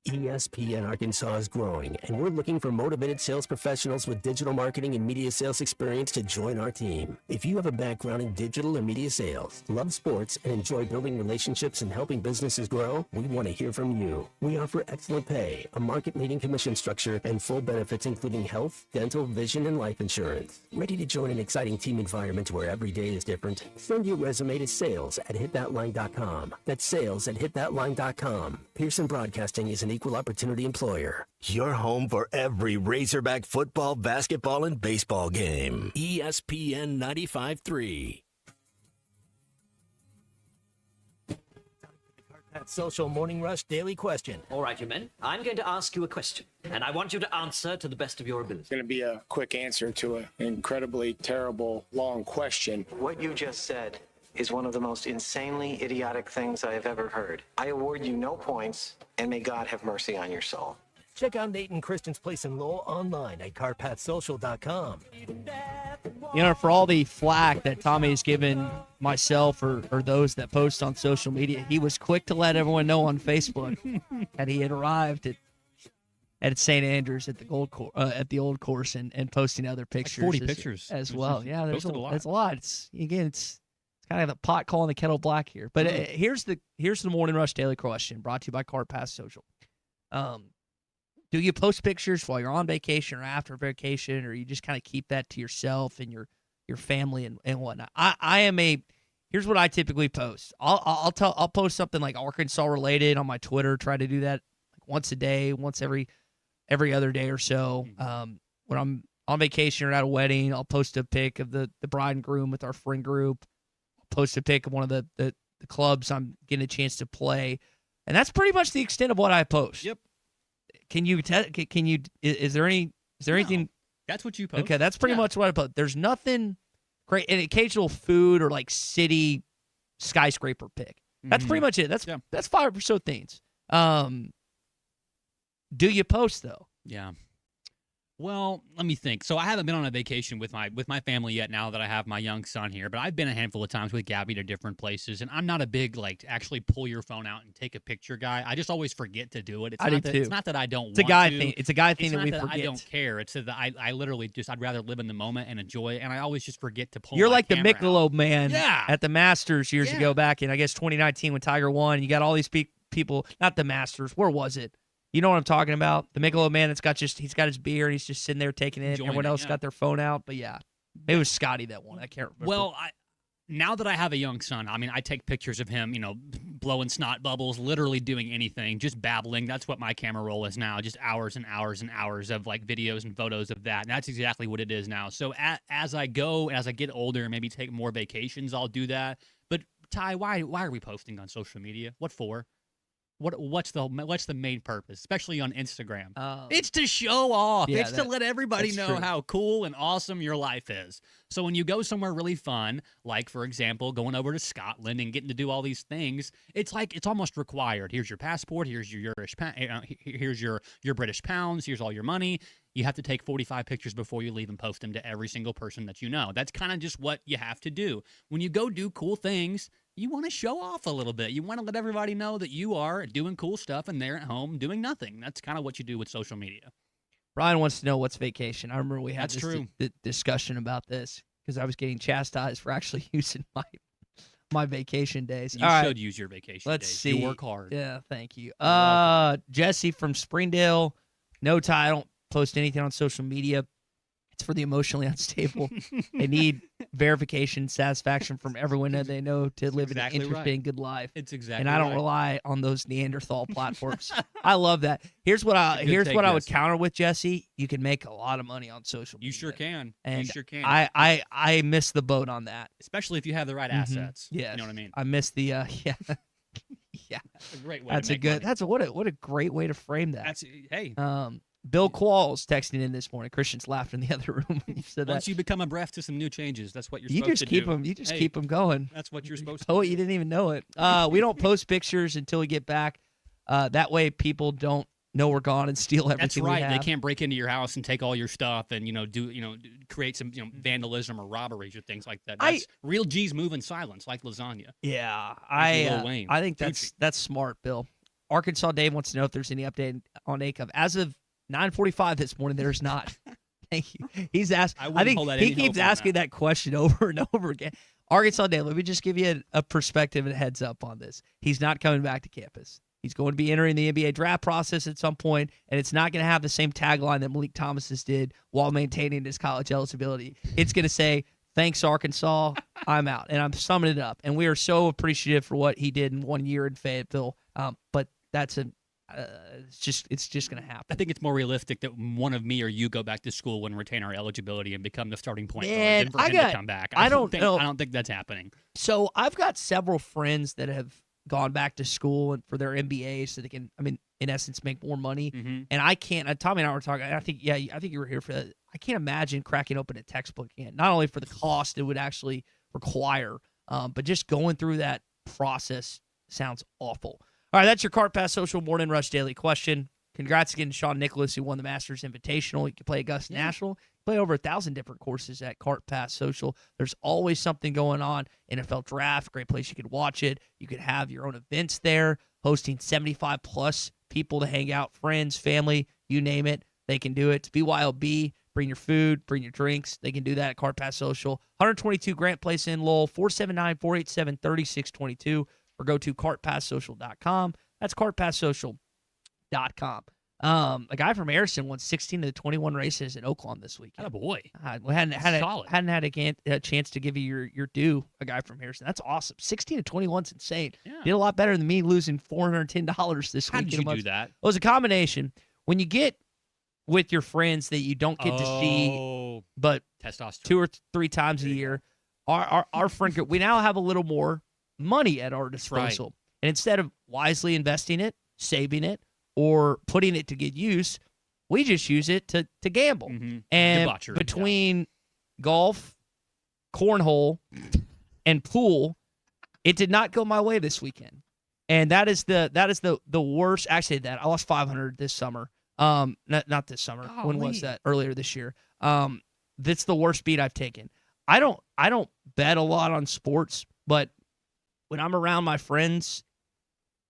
ESPN Arkansas is growing, and we're looking for motivated sales professionals with digital marketing and media sales experience to join our team. If you have a background in digital or media sales, love sports, and enjoy building relationships and helping businesses grow, we want to hear from you. We offer excellent pay, a market-leading commission structure, and full benefits including health, dental, vision, and life insurance. Ready to join an exciting team environment where every day is different? Send your resume to sales@hitthatline.com. That's sales@hitthatline.com. Pearson Broadcasting is an equal opportunity employer. Your home for every Razorback football, basketball, and baseball game. ESPN 95.3. Social Morning Rush Daily Question. All right, you men. I'm going to ask you a question, and I want you to answer to the best of your ability. It's going to be a quick answer to an incredibly terrible, long question. What you just said is one of the most insanely idiotic things I have ever heard. I award you no points, and may God have mercy on your soul. Check out Nate and Kristen's Place in Lowell online at carpathsocial.com. You know, for all the flack that Tommy's given myself or those that post on social media, he was quick to let everyone know on Facebook that he had arrived at St. Andrews at the old course and posting other pictures. Like 40 pictures as well. Yeah, there's a lot. It's kind of the pot calling the kettle black here. But here's the Morning Rush Daily Question brought to you by CarPass Social. Do you post pictures while you're on vacation or after vacation, or you just kind of keep that to yourself and your family and whatnot? Here's what I typically post. I'll post something like Arkansas related on my Twitter. Try to do that like once a day, once every other day or so. When I'm on vacation or at a wedding, I'll post a pic of the bride and groom with our friend group. I'll post a pic of one of the clubs I'm getting a chance to play, and that's pretty much the extent of what I post. Yep. Is there anything? That's what you post. Okay, that's pretty much what I post. There's nothing great. An occasional food or like city skyscraper pic. That's pretty much it. That's 5 or so things. Do you post though? Yeah. Well, let me think. So I haven't been on a vacation with my family yet now that I have my young son here, but I've been a handful of times with Gabby to different places, and I'm not a big, actually pull your phone out and take a picture guy. I just always forget to do it. It's not that I don't want to. It's a guy thing that we forget. I don't care. It's that I literally I'd rather live in the moment and enjoy it, and I always just forget to pull You're my like the camera Michelob man at the Masters years ago back in, I guess, 2019 when Tiger won. You got all these people, not the Masters. Where was it? You know what I'm talking about? The Michelob man he's got his beer and he's just sitting there taking it. Everyone else got their phone out. But yeah, it was Scotty that won. I can't remember. Well, now that I have a young son, I take pictures of him, blowing snot bubbles, literally doing anything, just babbling. That's what my camera roll is now, just hours and hours and hours of videos and photos of that. And that's exactly what it is now. So as I go, as I get older and maybe take more vacations, I'll do that. But Ty, why are we posting on social media? What for? What's the main purpose, especially on Instagram? It's to show off. Yeah, it's to let everybody know how cool and awesome your life is. So when you go somewhere really fun, like for example, going over to Scotland and getting to do all these things, it's almost required. Here's your passport. Here's your here's your British pounds. Here's all your money. You have to take 45 pictures before you leave and post them to every single person that you know. That's kind of just what you have to do. When you go do cool things, you want to show off a little bit. You want to let everybody know that you are doing cool stuff and they're at home doing nothing. That's kind of what you do with social media. Brian wants to know what's vacation. I remember we had this discussion about this because I was getting chastised for actually using my vacation days. You should use your vacation Let's days. see. You work hard. Yeah, thank you. Jesse from Springdale. No, Ty, I don't post anything on social media. It's for the emotionally unstable. They need verification, satisfaction from everyone that they know to live an interesting, good life. It's exactly And I don't rely on those Neanderthal platforms. I love that. Here's what I would counter with, Jesse. You can make a lot of money on social media. You sure can. And you sure can. I miss the boat on that. Especially if you have the right assets. Yes. You know what I mean? I miss the yeah. That's a great way That's to make money. That's what a great way to frame that. Hey. Bill Qualls texting in this morning. Christian's laughed in the other room when you said Once that. you become abreast to some new changes, that's what you're You supposed just to keep do. them. You just keep them going. That's what you're supposed to Oh, do. you didn't even know it. We don't post pictures until we get back. That way, people don't know we're gone and steal everything. That's right. We have. They can't break into your house and take all your stuff and create some vandalism or robberies or things like that. That's real G's move in silence, like lasagna. Yeah, Lil Wayne. I think that's smart, Bill. Arkansas Dave wants to know if there's any update on ACUP. As of 9:45 this morning, there's not. Thank you. He's asked. I think he keeps asking that question over and over again. Arkansas Dave, let me just give you a perspective and a heads up on this. He's not coming back to campus. He's going to be entering the NBA draft process at some point, and it's not going to have the same tagline that Malik Thomas's did while maintaining his college eligibility. It's going to say, "Thanks, Arkansas. I'm out." And I'm summing it up. And we are so appreciative for what he did in 1 year in Fayetteville. But that's it's just going to happen. I think it's more realistic that one of me or you go back to school and retain our eligibility and become the starting point guard than for him to come back. I don't think that's happening. So I've got several friends that have gone back to school and for their MBA so they can, in essence, make more money. Mm-hmm. And I can't. Tommy and I were talking. I think you were here for that. I can't imagine cracking open a textbook again. Not only for the cost it would actually require, but just going through that process sounds awful. All right, that's your Cart Pass Social Morning Rush Daily Question. Congrats again to Sean Nicholas, who won the Masters Invitational. You can play Augusta National. Play over 1,000 different courses at Cart Pass Social. There's always something going on. NFL Draft, great place you could watch it. You could have your own events there, hosting 75-plus people to hang out, friends, family, you name it. They can do it. It's BYOB. Bring your food, bring your drinks. They can do that at Cart Pass Social. 122 Grant Place in Lowell, 479-487-3622. Or go to cartpasssocial.com. That's cartpasssocial.com. A guy from Harrison won 16 of the 21 races at Oaklawn this weekend. Boy. We hadn't had a chance to give you your due, a guy from Harrison. That's awesome. 16 to 21 is insane. Yeah. Did a lot better than me losing $410 this week. How did you do that? It was a combination. When you get with your friends that you don't get to see but testosterone 2 or 3 times a year, our friend group, we now have a little more money at our disposal. And instead of wisely investing it, saving it, or putting it to good use, we just use it to gamble. Mm-hmm. And between golf, cornhole, and pool, it did not go my way this weekend. And that is the worst. Actually, I lost $500 this summer. Not this summer. Golly. When was that? Earlier this year. That's the worst beat I've taken. I don't bet a lot on sports, but when I'm around my friends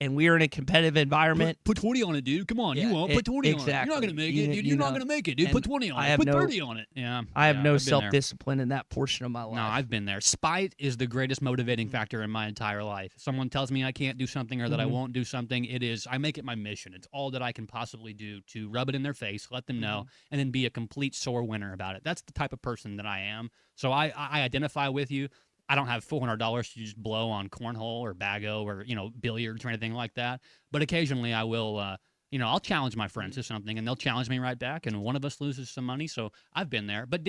and we are in a competitive environment, put 20 on it, dude. Come on, you won't put 20 on it. You're not gonna make it, dude. You're not gonna make it, dude. Put 20 on it. Put 30 on it. Yeah, I have no self-discipline in that portion of my life. No, I've been there. Spite is the greatest motivating factor in my entire life. If someone tells me I can't do something or that I won't do something, I make it my mission. It's all that I can possibly do to rub it in their face, let them know, and then be a complete sore winner about it. That's the type of person that I am. So I identify with you. I don't have $400 to just blow on cornhole or bago or, billiards or anything like that. But occasionally I will, I'll challenge my friends to something and they'll challenge me right back. And one of us loses some money. So I've been there. But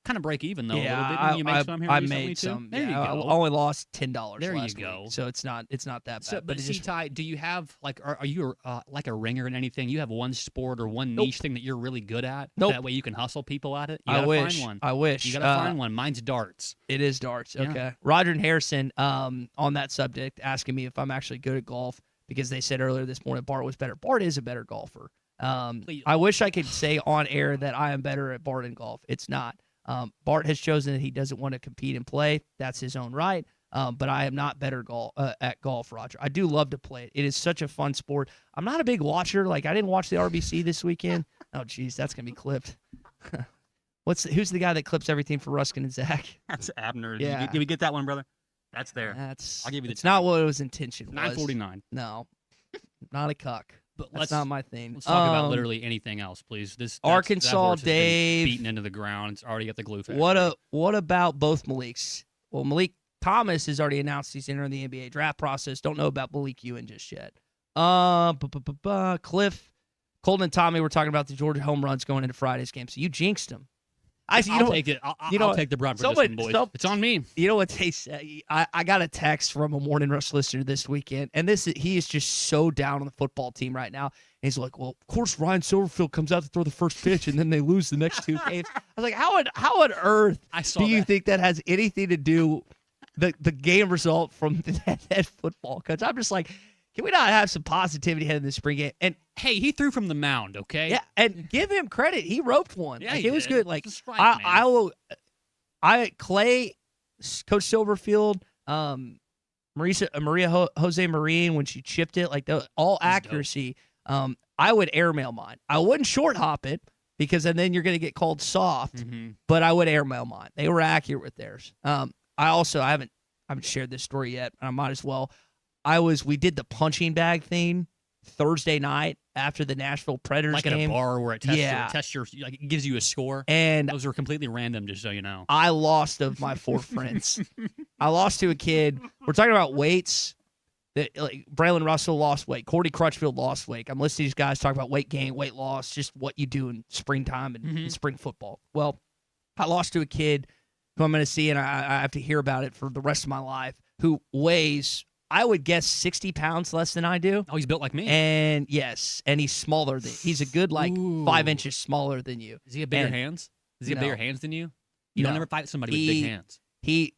kind of break even, though, a little bit. You made some here I recently, made too? some. There you go. I only lost $10 There last you go. week, so it's not that bad. So, but it's Ty, do you have, are you like a ringer in anything? You have one sport or one niche thing that you're really good at? Nope. That way you can hustle people at it? You I gotta wish. find one. I wish. You got to find one. Mine's darts. It is darts. Yeah. Okay. Roger and Harrison, on that subject, asking me if I'm actually good at golf because they said earlier this morning Bart was better. Bart is a better golfer. I wish I could say on air that I am better at Bart in golf. It's not. Bart has chosen that he doesn't want to compete and play. That's his own right. But I am not better at golf, Roger. I do love to play it. It is such a fun sport. I'm not a big watcher. I didn't watch the RBC this weekend. Oh, geez, that's going to be clipped. Who's the guy that clips everything for Ruskin and Zach? That's Abner. Yeah. Did we get that one, brother? That's there. I'll give you the It's not what it was intention. 9:49. No, not a cuck. But that's not my thing. Let's talk about literally anything else, please. That Arkansas horse has been Dave beaten into the ground. It's already got the glue factory. What about both Maliks? Well, Malik Thomas has already announced he's entering the NBA draft process. Don't know about Malik Ewan just yet. Cliff, Colton, and Tommy were talking about the Georgia home runs going into Friday's game. So you jinxed him. I'll take it. I'll take the brunt for this one, boys. It's on me. You know what they say? I got a text from a Morning Rush listener this weekend, and he is just so down on the football team right now. And he's like, well, of course Ryan Silverfield comes out to throw the first pitch, and then they lose the next 2 games. I was like, how on earth do you think that has anything to do the game result from that football coach? I'm just like, can we not have some positivity heading in the spring game? And hey, he threw from the mound, okay? Yeah, and give him credit. He roped one. Yeah, it was good. Strike, Clay, Coach Silverfield, Jose Marine, when she chipped it, like all accuracy. I would airmail mine. I wouldn't short hop it because then you're going to get called soft. But I would airmail mine. They were accurate with theirs. I haven't shared this story yet. I might as well. We did the punching bag thing Thursday night after the Nashville Predators like game. At a bar where it tests your like it gives you a score. And those were completely random, just so you know. I lost of my 4 friends. I lost to a kid. We're talking about weights. Like Braylon Russell lost weight. Cordy Crutchfield lost weight. I'm listening to these guys talk about weight gain, weight loss, just what you do in springtime and in spring football. Well, I lost to a kid who I'm going to see, and I have to hear about it for the rest of my life, who weighs, I would guess, 60 pounds less than I do. Oh, he's built like me. And yes, and he's smaller than he's a good 5 inches smaller than you. Is he have bigger hands? Does he have bigger hands than you? You don't ever fight somebody with big hands. He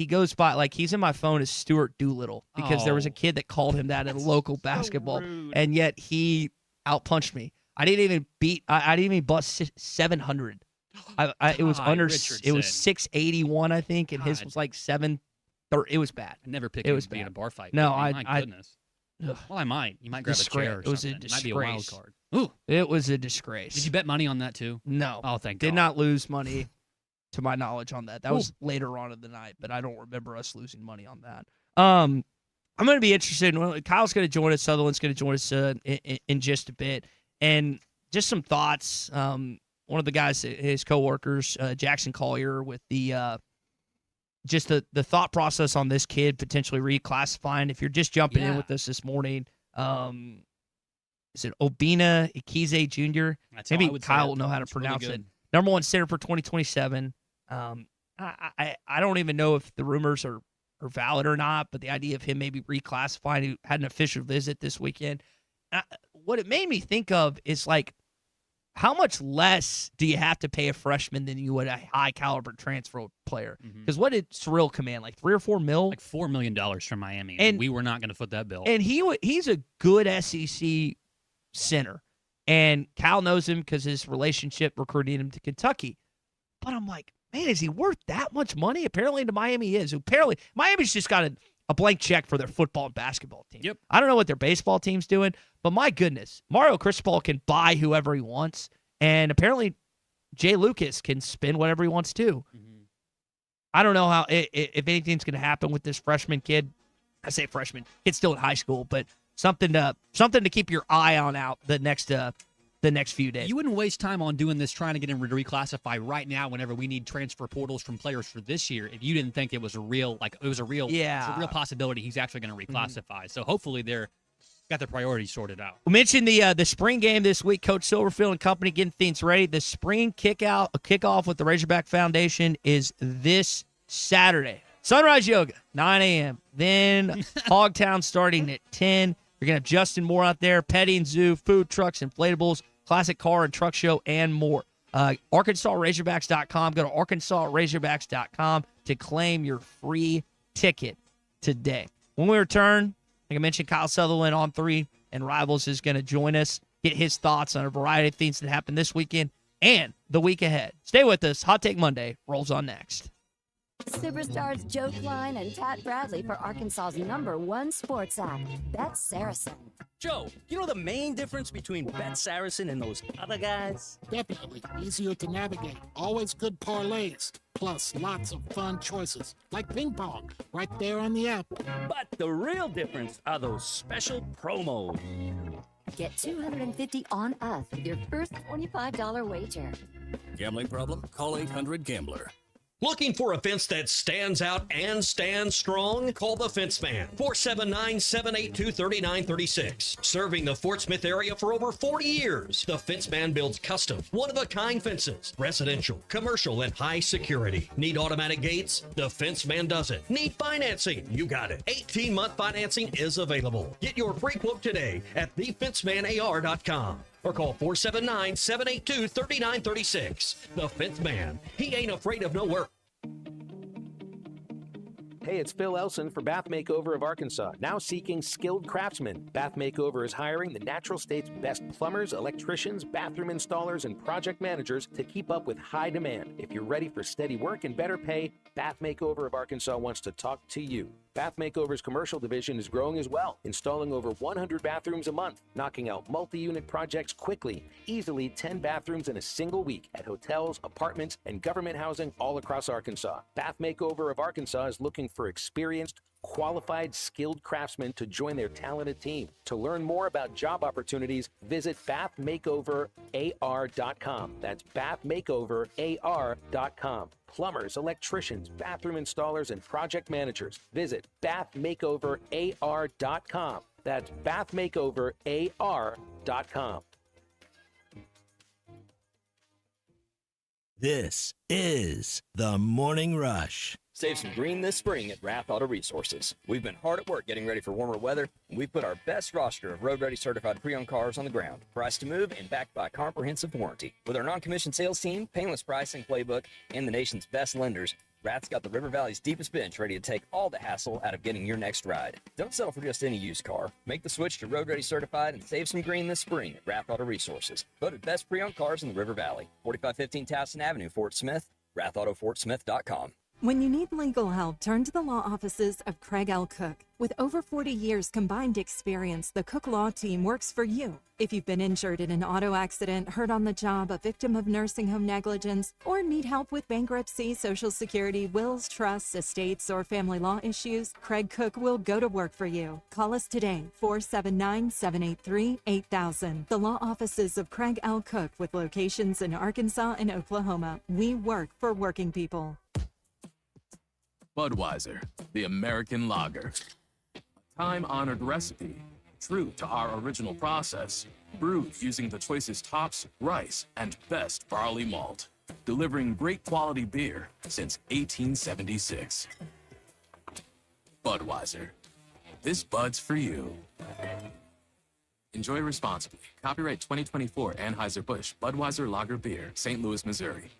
goes by, like, he's in my phone as Stuart Doolittle because there was a kid that called him that at a local basketball, and yet he outpunched me. I didn't even bust 700. It was under. Richardson. It was 681, I think, and his was like 730. It was bad. I never picked it him was to be in bad. a bar fight. No, my goodness. Well, I might. You might grab a chair. Or it was something. a It might be a wild disgrace. card. Ooh, it was a disgrace. Did you bet money on that too? No. Oh, thank God. Did not lose money, to my knowledge, on that. That was later on in the night, but I don't remember us losing money on that. I'm going to be interested. Kyle's going to join us. Sutherland's going to join us in just a bit, and just some thoughts. One of the guys, his coworkers, Jackson Collier, with the just the thought process on this kid potentially reclassifying. If you're just jumping in with us this morning, is it Obina Ikize Jr.? Maybe Kyle will know how to pronounce it. Number 1 center for 2027. I don't even know if the rumors are valid or not, but the idea of him maybe reclassifying, he had an official visit this weekend. What it made me think of is, like, how much less do you have to pay a freshman than you would a high caliber transfer player? Because what did Surreal command? Like $3 or $4 million? Like $4 million from Miami. And we were not going to foot that bill. And he's a good SEC center. And Cal knows him because his relationship recruiting him to Kentucky. But I'm like, man, is he worth that much money? Apparently to Miami is. Apparently, Miami's just got a blank check for their football and basketball team. Yep. I don't know what their baseball team's doing, but my goodness, Mario Cristobal can buy whoever he wants, and apparently Jay Lucas can spend whatever he wants too. I don't know how if anything's going to happen with this freshman kid. I say freshman, kid's still in high school, but something to keep your eye on out the next few days. You wouldn't waste time on doing this, trying to get him to reclassify right now whenever we need transfer portals from players for this year, if you didn't think it was a real it's a real possibility he's actually going to reclassify. So hopefully they're got their priorities sorted out. We mentioned the spring game this week. Coach Silverfield and company getting things ready. The spring kickoff with the Razorback Foundation is this Saturday. Sunrise Yoga, 9 a.m. Then Hogtown starting at 10. You're going to have Justin Moore out there, petting zoo, food trucks, inflatables, classic car and truck show, and more. ArkansasRazorbacks.com. Go to ArkansasRazorbacks.com to claim your free ticket today. When we return, like I mentioned, Kyle Sutherland on 3 and Rivals is going to join us, get his thoughts on a variety of things that happened this weekend and the week ahead. Stay with us. Hot Take Monday rolls on next. Superstars Joe Klein and Pat Bradley for Arkansas's #1 sports app, Bet Saracen. Joe, you know the main difference between Bet Saracen and those other guys? Definitely. Easier to navigate. Always good parlays. Plus lots of fun choices. Like ping pong. Right there on the app. But the real difference are those special promos. Get $250 on us with your first $25 wager. Gambling problem? Call 800-GAMBLER. Looking for a fence that stands out and stands strong? Call the Fence Man, 479-782-3936. Serving the Fort Smith area for over 40 years, the Fence Man builds custom, one-of-a-kind fences, residential, commercial, and high security. Need automatic gates? The Fence Man does it. Need financing? You got it. 18-month financing is available. Get your free quote today at thefencemanar.com. Or call 479-782-3936. The Fence Man. He ain't afraid of no work. Hey, it's Phil Elson for Bath Makeover of Arkansas, now seeking skilled craftsmen. Bath Makeover is hiring the natural state's best plumbers, electricians, bathroom installers, and project managers to keep up with high demand. If you're ready for steady work and better pay, Bath Makeover of Arkansas wants to talk to you. Bath Makeover's commercial division is growing as well, installing over 100 bathrooms a month, knocking out multi-unit projects quickly, easily 10 bathrooms in a single week at hotels, apartments, and government housing all across Arkansas. Bath Makeover of Arkansas is looking for experienced, qualified, skilled craftsmen to join their talented team. To learn more about job opportunities, visit bathmakeoverar.com. That's bathmakeoverar.com. Plumbers, electricians, bathroom installers, and project managers. Visit bathmakeoverar.com. That's bathmakeoverar.com. This is the Morning Rush. Save some green this spring at Rath Auto Resources. We've been hard at work getting ready for warmer weather, and we've put our best roster of road-ready certified pre-owned cars on the ground, priced to move and backed by a comprehensive warranty. With our non-commissioned sales team, painless pricing playbook, and the nation's best lenders, Rath's got the River Valley's deepest bench ready to take all the hassle out of getting your next ride. Don't settle for just any used car. Make the switch to road-ready certified and save some green this spring at Rath Auto Resources. Voted best pre-owned cars in the River Valley. 4515 Towson Avenue, Fort Smith. RathAutoFortSmith.com. When you need legal help, turn to the law offices of Craig L. Cook. With over 40 years combined experience, the Cook Law Team works for you. If you've been injured in an auto accident, hurt on the job, a victim of nursing home negligence, or need help with bankruptcy, Social Security, wills, trusts, estates, or family law issues, Craig Cook will go to work for you. Call us today, 479-783-8000. The law offices of Craig L. Cook with locations in Arkansas and Oklahoma. We work for working people. Budweiser, the American lager. A time-honored recipe, true to our original process, brewed using the choicest hops, rice, and best barley malt, delivering great quality beer since 1876. Budweiser. This Bud's for you. Enjoy responsibly. Copyright 2024 Anheuser-Busch Budweiser Lager Beer, St. Louis, Missouri.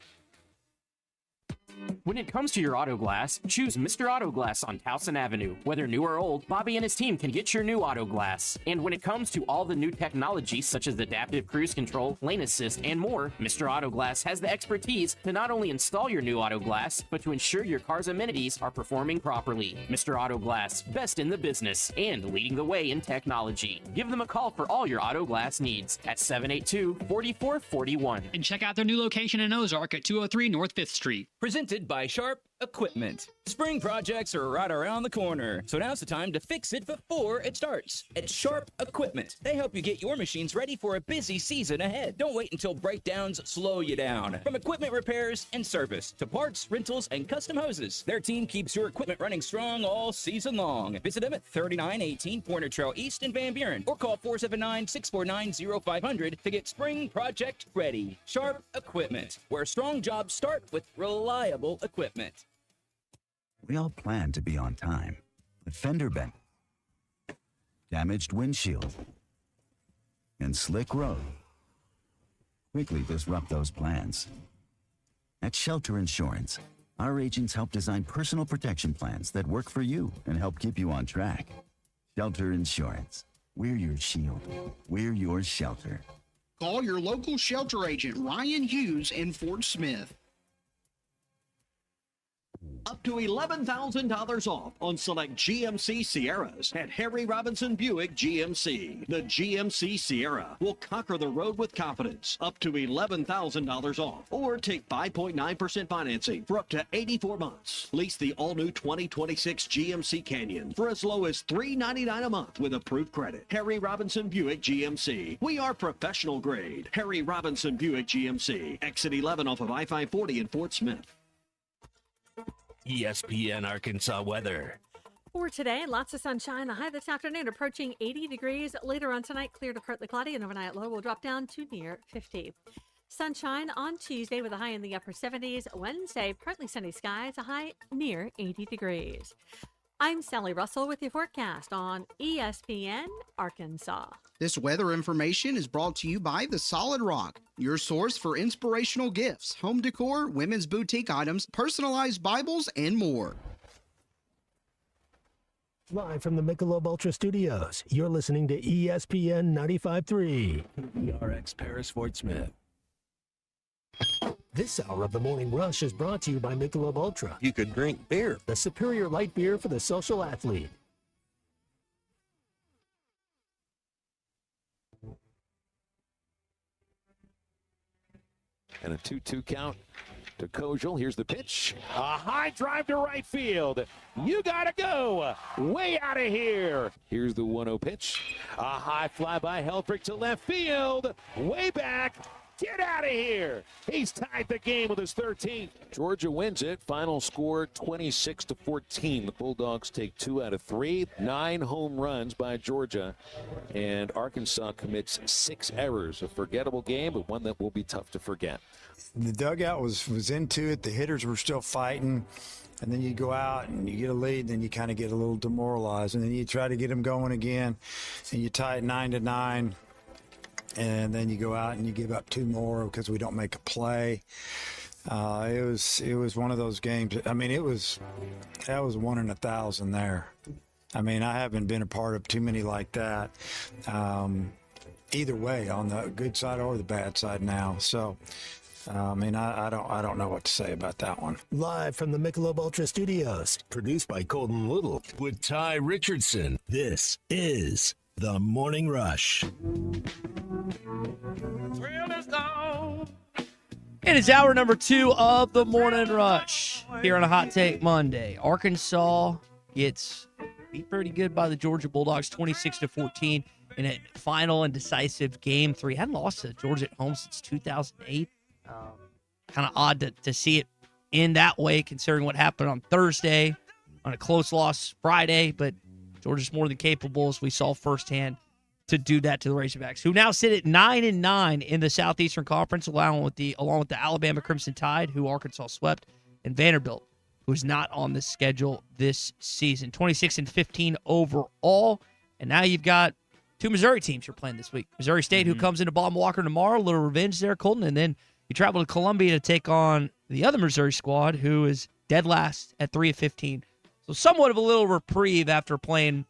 When it comes to your auto glass, choose Mr. Auto Glass on Towson Avenue. Whether new or old, Bobby and his team can get your new auto glass. And when it comes to all the new technology such as adaptive cruise control, lane assist, and more, Mr. Auto Glass has the expertise to not only install your new auto glass, but to ensure your car's amenities are performing properly. Mr. Auto Glass, best in the business and leading the way in technology. Give them a call for all your auto glass needs at 782-4441. And check out their new location in Ozark at 203 North 5th Street. Presented by Sharp Equipment. Spring projects are right around the corner, so now's the time to fix it before it starts. At Sharp Equipment, they help you get your machines ready for a busy season ahead. Don't wait until breakdowns slow you down. From equipment repairs and service to parts, rentals, and custom hoses, their team keeps your equipment running strong all season long. Visit them at 3918 Pointer Trail East in Van Buren or call 479-649-0500 to get spring project ready. Sharp Equipment, where strong jobs start with reliable equipment. We all plan to be on time, but fender bend, damaged windshield, and slick road quickly disrupt those plans. At Shelter Insurance, our agents help design personal protection plans that work for you and help keep you on track. Shelter Insurance. We're your shield. We're your shelter. Call your local shelter agent, Ryan Hughes in Fort Smith. Up to $11,000 off on select GMC Sierras at Harry Robinson Buick GMC. The GMC Sierra will conquer the road with confidence. Up to $11,000 off. Or take 5.9% financing for up to 84 months. Lease the all-new 2026 GMC Canyon for as low as $399 a month with approved credit. Harry Robinson Buick GMC. We are professional grade. Harry Robinson Buick GMC. Exit 11 off of I-540 in Fort Smith. ESPN Arkansas weather. For today, lots of sunshine. The high this afternoon approaching 80 degrees. Later on tonight, clear to partly cloudy, and overnight low will drop down to near 50. Sunshine on Tuesday with a high in the upper 70s. Wednesday, partly sunny skies, a high near 80 degrees. I'm Sally Russell with your forecast on ESPN Arkansas. This weather information is brought to you by The Solid Rock, your source for inspirational gifts, home decor, women's boutique items, personalized Bibles, and more. Live from the Michelob Ultra Studios, you're listening to ESPN 95.3. ERX Paris Fort Smith. This hour of the Morning Rush is brought to you by Michelob Ultra. You could drink beer, the superior light beer for the social athlete. And a 2-2 count to Kojal. Here's the pitch. A high drive to right field. You gotta go. Way out of here. Here's the 1-0 pitch. A high fly by Helfrich to left field. Way back. Get out of here. He's tied the game with his 13th. Georgia wins it. Final score 26-14. The Bulldogs take 2 out of 3. 9 home runs by Georgia. And Arkansas commits 6 errors. A forgettable game, but one that will be tough to forget. The dugout was into it. The hitters were still fighting. And then you go out and you get a lead, then you kind of get a little demoralized. And then you try to get them going again. And you tie it 9-9. And then you go out and you give up 2 more because we don't make a play. It was one of those games. I mean, that was 1 in 1,000 there. I mean, I haven't been a part of too many like that. Either way, on the good side or the bad side now. So, I mean, I don't know what to say about that one. Live from the Michelob Ultra Studios, produced by Colton Little with Ty Richardson. This is The Morning Rush. It is hour number 2 of the Morning Rush here on a Hot Take Monday. Arkansas gets beat pretty good by the Georgia Bulldogs, 26-14 in a final and decisive Game 3. Hadn't lost to Georgia at home since 2008. Kind of odd to see it in that way, considering what happened on Thursday on a close loss Friday. But Georgia's more than capable, as we saw firsthand, to do that to the Razorbacks, who now sit at 9-9 in the Southeastern Conference, along with the Alabama Crimson Tide, who Arkansas swept, and Vanderbilt, who's not on the schedule this season. 26-15 overall, and now you've got 2 Missouri teams you're playing this week. Missouri State, who comes into Bob Walker tomorrow, a little revenge there, Colton, and then you travel to Columbia to take on the other Missouri squad, who is dead last at 3-15. So somewhat of a little reprieve after playing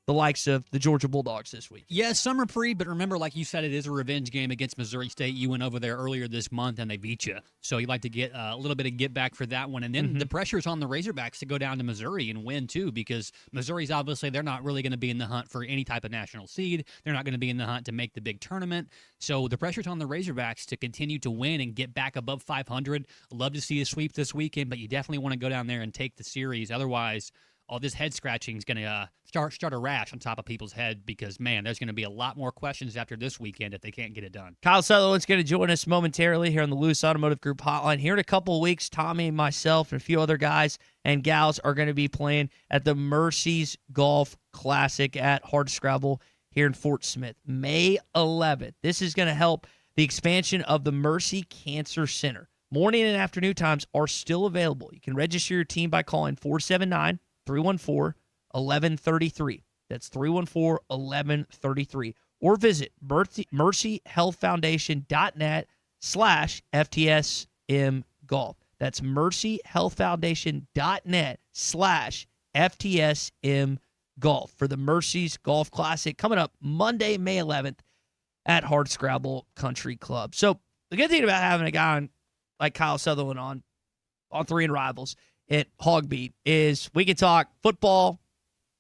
the likes of the Georgia Bulldogs this week. Yes, some reprieve, but remember, like you said, it is a revenge game against Missouri State. You went over there earlier this month, and they beat you. So you'd like to get a little bit of get back for that one. And then the pressure's on the Razorbacks to go down to Missouri and win, too, because Missouri's obviously, they're not really going to be in the hunt for any type of national seed. They're not going to be in the hunt to make the big tournament. So the pressure's on the Razorbacks to continue to win and get back above 500. Love to see a sweep this weekend, but you definitely want to go down there and take the series. Otherwise, all this head scratching is going to start a rash on top of people's head because, man, there's going to be a lot more questions after this weekend if they can't get it done. Kyle Sutherland's going to join us momentarily here on the Lewis Automotive Group Hotline. Here in a couple of weeks, Tommy, myself, and a few other guys and gals are going to be playing at the Mercy's Golf Classic at Hardscrabble here in Fort Smith, May 11th. This is going to help the expansion of the Mercy Cancer Center. Morning and afternoon times are still available. You can register your team by calling 479-314-1133. That's 314-1133. Or visit mercyhealthfoundation.net/FTSM Golf. That's mercyhealthfoundation.net/FTSM Golf for the Mercy's Golf Classic coming up Monday, May 11th at Hardscrabble Country Club. So the good thing about having a guy like Kyle Sutherland on 3 and Rivals at Hogbeat is we can talk football,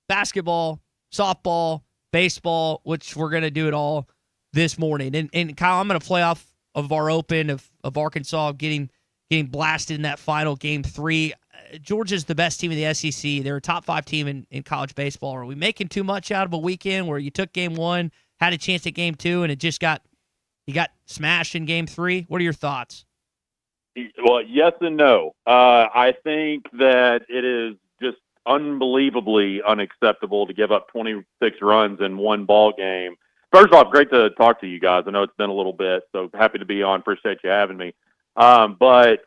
basketball, softball, baseball, which we're going to do it all this morning. And Kyle, I'm going to play off of our open of Arkansas getting blasted in that final Game 3. Georgia's the best team in the SEC. They're a top 5 team in college baseball. Are we making too much out of a weekend where you took Game 1, had a chance at Game 2, and you got smashed in Game 3? What are your thoughts? Well, yes and no. I think that it is just unbelievably unacceptable to give up 26 runs in one ball game. First off, great to talk to you guys. I know it's been a little bit, so happy to be on. Appreciate you having me. But,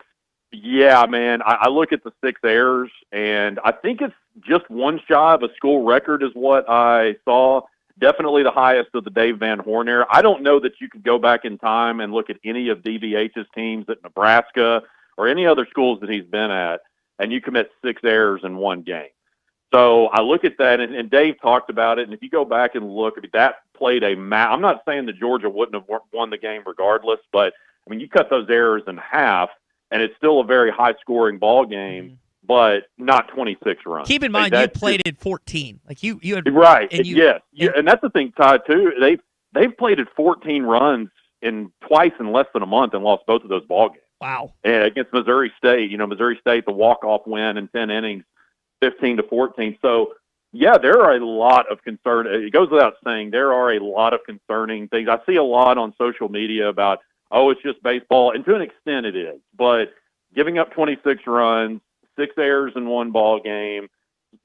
yeah, man, I look at the 6 errors, and I think it's just one shy of a school record is what I saw. Definitely the highest of the Dave Van Horn era. I don't know that you could go back in time and look at any of DVH's teams at Nebraska or any other schools that he's been at, and you commit 6 errors in one game. So I look at that, and Dave talked about it, and if you go back and look, that played I'm not saying that Georgia wouldn't have won the game regardless, but, I mean, you cut those errors in half, and it's still a very high-scoring ball game, but not 26 runs. Keep in mind, you played at 14. Like you had right. And And that's the thing, Todd. Too. They've played at 14 runs twice in less than a month and lost both of those ball games. Wow. And against Missouri State, Missouri State, the walk-off win in 10 innings, 15-14. So, yeah, there are a lot of concern. It goes without saying, there are a lot of concerning things. I see a lot on social media about, it's just baseball, and to an extent it is. But giving up 26 runs, 6 errors in one ball game,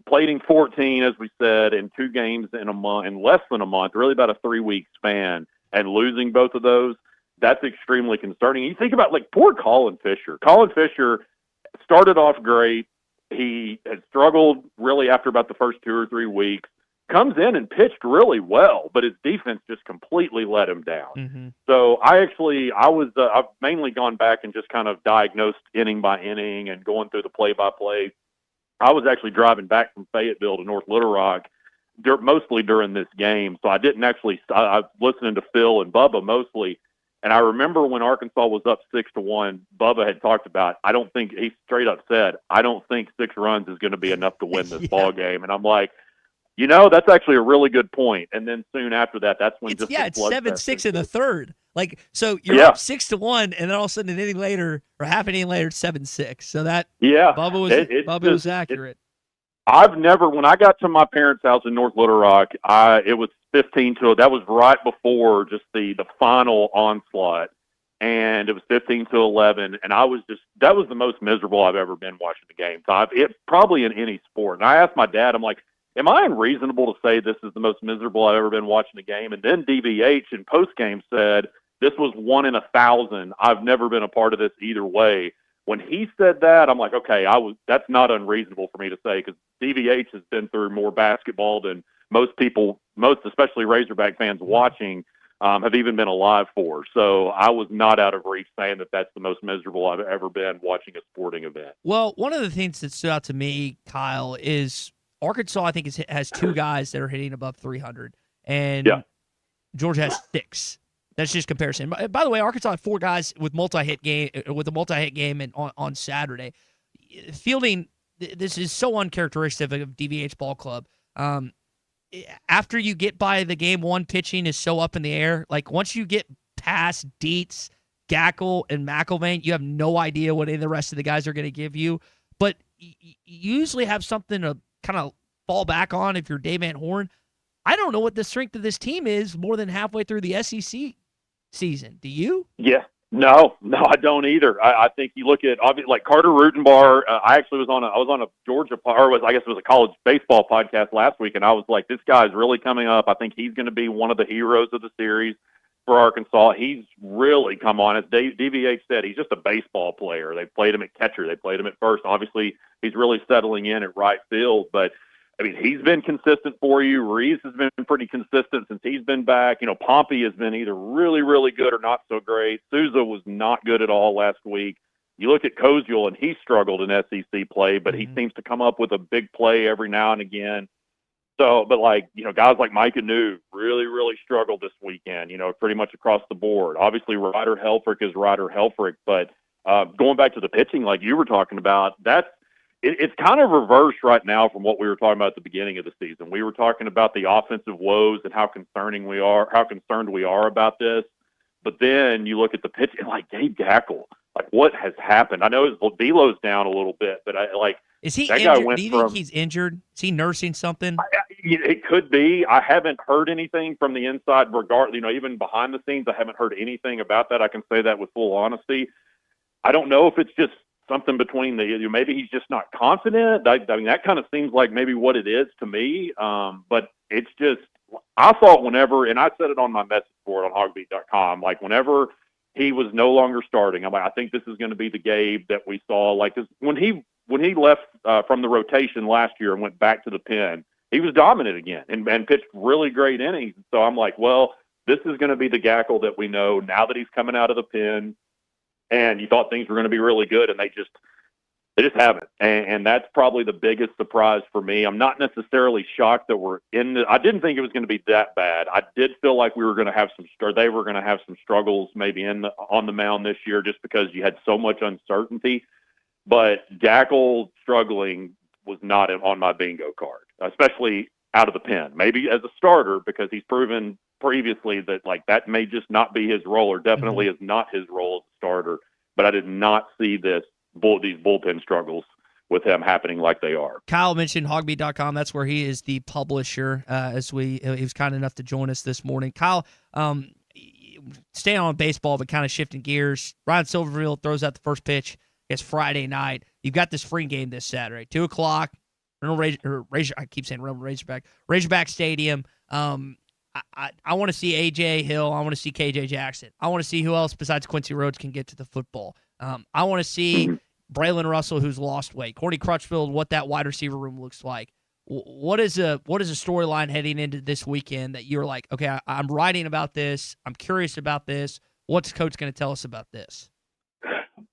plating 14, as we said, in 2 games in less than a month, really about a 3-week span, and losing both of those, that's extremely concerning. You think about, poor Colin Fisher. Colin Fisher started off great. He had struggled really after about the first 2 or 3 weeks, comes in and pitched really well, but his defense just completely let him down. Mm-hmm. So I've mainly gone back and just kind of diagnosed inning by inning and going through the play-by-play. I was actually driving back from Fayetteville to North Little Rock mostly during this game, so I didn't actually – I was listening to Phil and Bubba mostly. And I remember when Arkansas was up 6-1, Bubba had talked about, he straight up said, I don't think 6 runs is going to be enough to win this ball game. And I'm like, that's actually a really good point. And then soon after that, that's when it's 7-6 in the third. So you're Yeah. up 6-1, and then all of a sudden an inning later, or half an inning later, it's 7-6. So that Bubba was accurate. When I got to my parents' house in North Little Rock, it was 15-2. That was right before just the final onslaught, and it was 15-11. And that was the most miserable I've ever been watching the game. Probably in any sport. And I asked my dad, I'm like, am I unreasonable to say this is the most miserable I've ever been watching the game? And then DVH in postgame said this was 1 in 1,000. I've never been a part of this either way. When he said that, I'm like, okay, that's not unreasonable for me to say, because DVH has been through more basketball than most especially Razorback fans watching, have even been alive for. So I was not out of reach saying that that's the most miserable I've ever been watching a sporting event. Well, one of the things that stood out to me, Kyle, is Arkansas, I think, has 2 guys that are hitting above 300, and Georgia has 6. That's just comparison. By the way, Arkansas had 4 guys with a multi-hit game on Saturday. Fielding, this is so uncharacteristic of DVH ball club. After you get by the game 1, pitching is so up in the air. Once you get past Dietz, Gackle, and McIlvain, you have no idea what any of the rest of the guys are going to give you. But you usually have something to kind of fall back on if you're Dave Van Horn. I don't know what the strength of this team is more than halfway through the SEC season. Do you? Yeah. No, I don't either. I think you look at Carter Rutenbar. I was on a Georgia, I guess it was a college baseball podcast last week, and I was like, this guy's really coming up. I think he's going to be one of the heroes of the series for Arkansas. He's really come on. As DVH said, he's just a baseball player. They played him at catcher. They played him at first. Obviously, he's really settling in at right field, but he's been consistent for you. Reeves has been pretty consistent since he's been back. Pompey has been either really, really good or not so great. Souza was not good at all last week. You look at Koziel, and he struggled in SEC play, but he seems to come up with a big play every now and again. So, but guys like Mike Anu really, really struggled this weekend, pretty much across the board. Obviously, Ryder Helfrich is Ryder Helfrich, but going back to the pitching like you were talking about, it's kind of reversed right now from what we were talking about at the beginning of the season. We were talking about the offensive woes and how concerned we are about this. But then you look at the pitching, Gabe Gackle, what has happened? I know his velo's down a little bit, but is he that injured? Guy went Do you think he's injured? Is he nursing something? It could be. I haven't heard anything from the inside even behind the scenes. I haven't heard anything about that. I can say that with full honesty. I don't know if it's just something between maybe he's just not confident. That kind of seems like maybe what it is to me. But it's just, I thought whenever, and I said it on my message board on hogbeat.com, whenever he was no longer starting, I'm like, I think this is going to be the Gabe that we saw. When he left from the rotation last year and went back to the pen, he was dominant again and pitched really great innings. So I'm like, well, this is going to be the Gackle that we know now that he's coming out of the pen. And you thought things were going to be really good, and They just haven't, and that's probably the biggest surprise for me. I'm not necessarily shocked that we're in the. I didn't think it was going to be that bad. I did feel like we were going to have they were going to have some struggles maybe on the mound this year, just because you had so much uncertainty. But Gackle struggling was not on my bingo card, especially out of the pen. Maybe as a starter, because he's proven previously that that may just not be his role, or definitely is not his role as a starter. But I did not see these bullpen struggles with him happening like they are. Kyle mentioned hogbeat.com. That's where he is the publisher. He was kind enough to join us this morning. Kyle, staying on baseball, but kind of shifting gears. Ryan Silverfield throws out the first pitch. It's Friday night. You've got this spring game this Saturday, 2:00. I keep saying Razorback Stadium. I want to see A.J. Hill. I want to see K.J. Jackson. I want to see who else besides Quincy Rhodes can get to the football. I want to see Braylon Russell, who's lost weight. Cordy Crutchfield, what that wide receiver room looks like. What is a storyline heading into this weekend that you're like, okay, I'm writing about this. I'm curious about this. What's Coach going to tell us about this?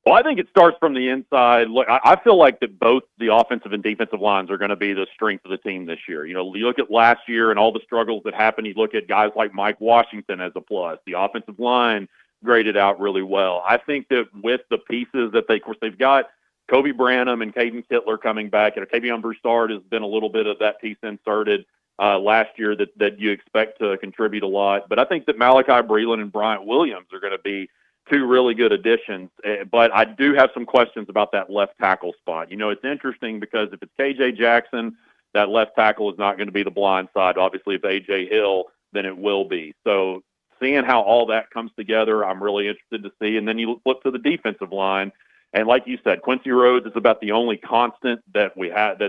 Well, I think it starts from the inside. Look, I feel like that both the offensive and defensive lines are going to be the strength of the team this year. You look at last year and all the struggles that happened. You look at guys like Mike Washington as a plus. The offensive line graded out really well. I think that with the pieces that they've got Kobe Branham and Caden Kittler coming back, and Tavion Broussard has been a little bit of that piece inserted last year that you expect to contribute a lot. But I think that Malachi Breland and Bryant Williams are going to be two really good additions. But I do have some questions about that left tackle spot. It's interesting because if it's K.J. Jackson, that left tackle is not going to be the blind side. Obviously, if A.J. Hill, then it will be. So seeing how all that comes together, I'm really interested to see. And then you flip to the defensive line. And like you said, Quincy Rhodes is about the only constant that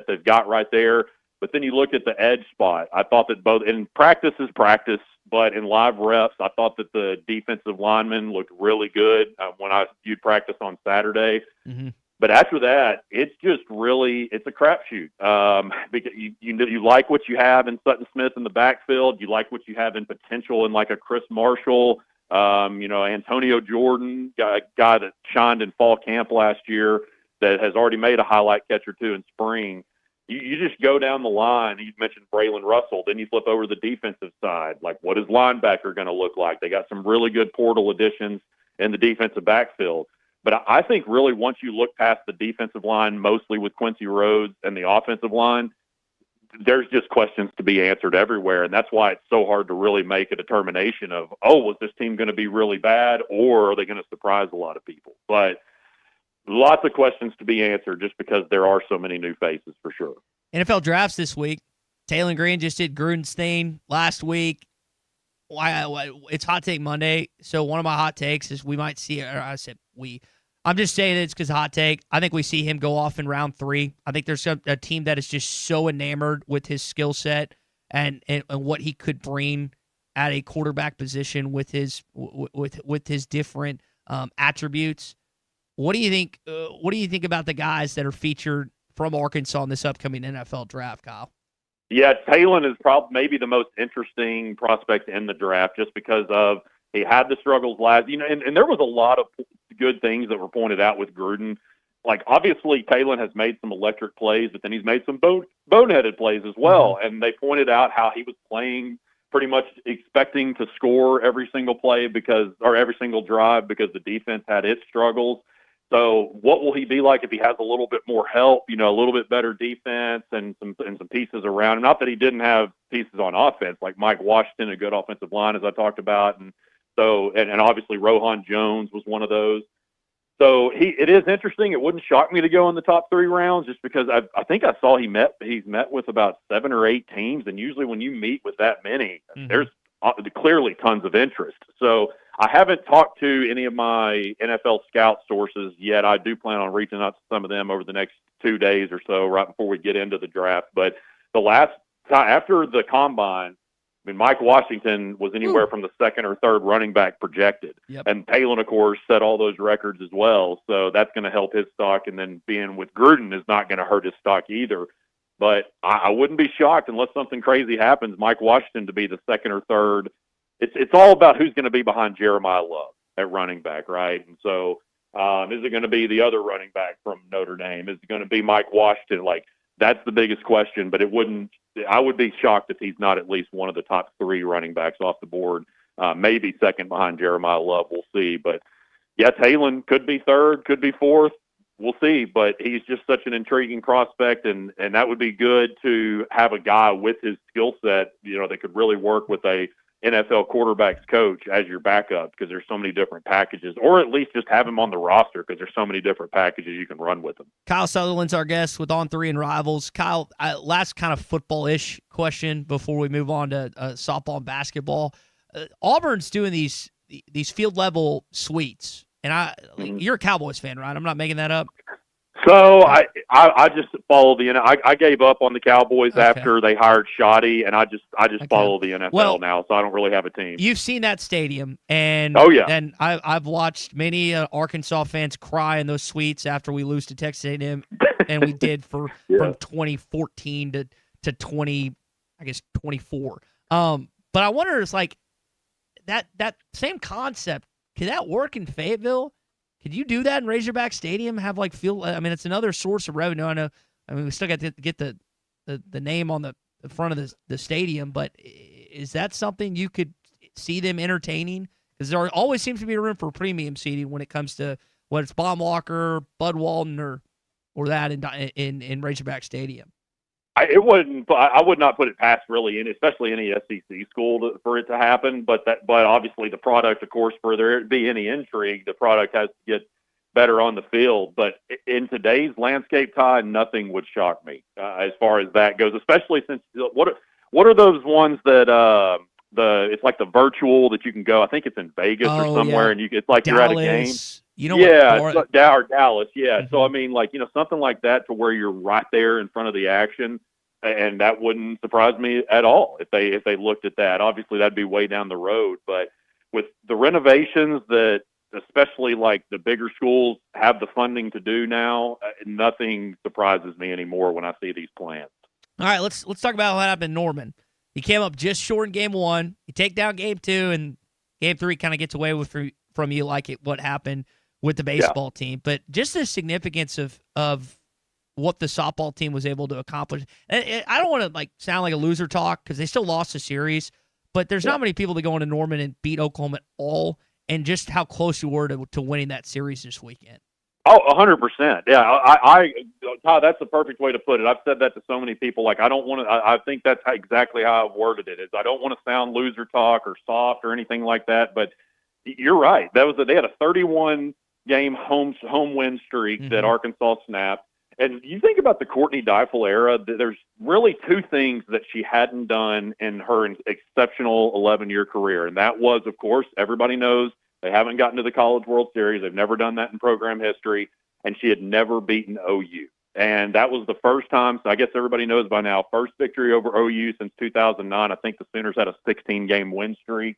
they've got right there. But then you look at the edge spot. I thought that both in practice is practice, but in live reps, I thought that the defensive linemen looked really good when I viewed practice on Saturday. Mm-hmm. But after that, it's a crapshoot. Because you like what you have in Sutton Smith in the backfield. You like what you have in potential in like a Chris Marshall, Antonio Jordan, guy that shined in fall camp last year that has already made a highlight catch or two in spring. You just go down the line. You mentioned Braylon Russell. Then you flip over to the defensive side. Like, what is linebacker going to look like? They got some really good portal additions in the defensive backfield. But I think really once you look past the defensive line, mostly with Quincy Rhodes, and the offensive line, there's just questions to be answered everywhere. And that's why it's so hard to really make a determination of, was this team going to be really bad, or are they going to surprise a lot of people? But lots of questions to be answered just because there are so many new faces for sure. NFL drafts this week. Taylor Green just did Gruden's thing last week. It's Hot Take Monday, so one of my hot takes is we might see, I'm just saying it's because hot take. I think we see him go off in round 3. I think there's a team that is just so enamored with his skill set and what he could bring at a quarterback position with his different attributes. What do you think? What do you think about the guys that are featured from Arkansas in this upcoming NFL draft, Kyle? Yeah, Taylor is probably maybe the most interesting prospect in the draft, just because of he had the struggles last. And there was a lot of good things that were pointed out with Gruden. Like, obviously, Taylor has made some electric plays, but then he's made some boneheaded plays as well. Mm-hmm. And they pointed out how he was playing pretty much expecting to score every single play or every single drive because the defense had its struggles. So what will he be like if he has a little bit more help, a little bit better defense and some pieces around him? Not that he didn't have pieces on offense, like Mike Washington, a good offensive line, as I talked about. And obviously Rohan Jones was one of those. So it is interesting. It wouldn't shock me to go in the top 3 rounds, just because I think I saw he's met with about 7 or 8 teams. And usually when you meet with that many, mm-hmm. there's clearly tons of interest. So I haven't talked to any of my NFL scout sources yet. I do plan on reaching out to some of them over the next 2 days or so, right before we get into the draft. But the last time, after the combine, Mike Washington was anywhere from the 2nd or 3rd running back projected. Yep. And Taylor, of course, set all those records as well. So that's going to help his stock. And then being with Gruden is not going to hurt his stock either. But I wouldn't be shocked unless something crazy happens, Mike Washington to be the 2nd or 3rd. It's all about who's going to be behind Jeremiah Love at running back, right? And so Is it going to be the other running back from Notre Dame? Is it going to be Mike Washington? Like, that's the biggest question, but I would be shocked if he's not at least one of the top 3 running backs off the board, maybe second behind Jeremiah Love. We'll see. But, yeah, Talon could be third, could be fourth. We'll see, but he's just such an intriguing prospect, and that would be good to have a guy with his skill set, that could really work with a NFL quarterbacks coach as your backup, because there's so many different packages, or at least just have him on the roster because there's so many different packages you can run with him. Kyle Sutherland's our guest with On 3 and Rivals. Kyle, last kind of football-ish question before we move on to softball and basketball. Auburn's doing these field-level suites. And you're a Cowboys fan, right? I'm not making that up. So I just follow the I gave up on the Cowboys after they hired Shoddy, and I just follow the NFL now, so I don't really have a team. You've seen that stadium, and and I've watched many Arkansas fans cry in those suites after we lose to Texas A&M, and we did from 2014 to 24. But I wonder, it's like that same concept. Could that work in Fayetteville? Could you do that in Razorback Stadium? Have field? I mean, it's another source of revenue. I know. I mean, we still got to get the name on the front of the stadium, but is that something you could see them entertaining? Because there always seems to be room for premium seating when it comes to whether it's Baumwalker, Bud Walton, or that in Razorback Stadium. I would not put it past really especially any SEC school for it to happen. But obviously the product, of course, for there to be any intrigue, the product has to get better on the field. But in today's landscape, Ty, nothing would shock me as far as that goes. Especially since what are those ones that it's like the virtual that you can go? I think it's in Vegas or somewhere, and it's like Dallas. You're at a game. Dallas. Yeah. Mm-hmm. So I mean, something like that to where you're right there in front of the action, and that wouldn't surprise me at all if they looked at that. Obviously, that'd be way down the road, but with the renovations that especially like the bigger schools have the funding to do now, nothing surprises me anymore when I see these plans. All right, let's talk about what happened in Norman. He came up just short in game 1. You take down game 2, and game 3 kind of gets away from you what happened with the baseball team. But just the significance of what the softball team was able to accomplish. I don't want to sound like a loser talk because they still lost the series, but there's not many people that go into Norman and beat Oklahoma at all, and just how close you were to winning that series this weekend. Oh, 100%. Yeah, Todd, that's the perfect way to put it. I've said that to so many people. I don't want to. I think that's exactly how I've worded it. Is I don't want to sound loser talk or soft or anything like that. But you're right. They had a 31-game home win streak that Arkansas snapped. And you think about the Courtney Deifel era. There's really 2 things that she hadn't done in her exceptional 11-year career, and that was, of course, everybody knows. They haven't gotten to the College World Series. They've never done that in program history, and she had never beaten OU. And that was the first time, so I guess everybody knows by now, first victory over OU since 2009. I think the Sooners had a 16-game win streak.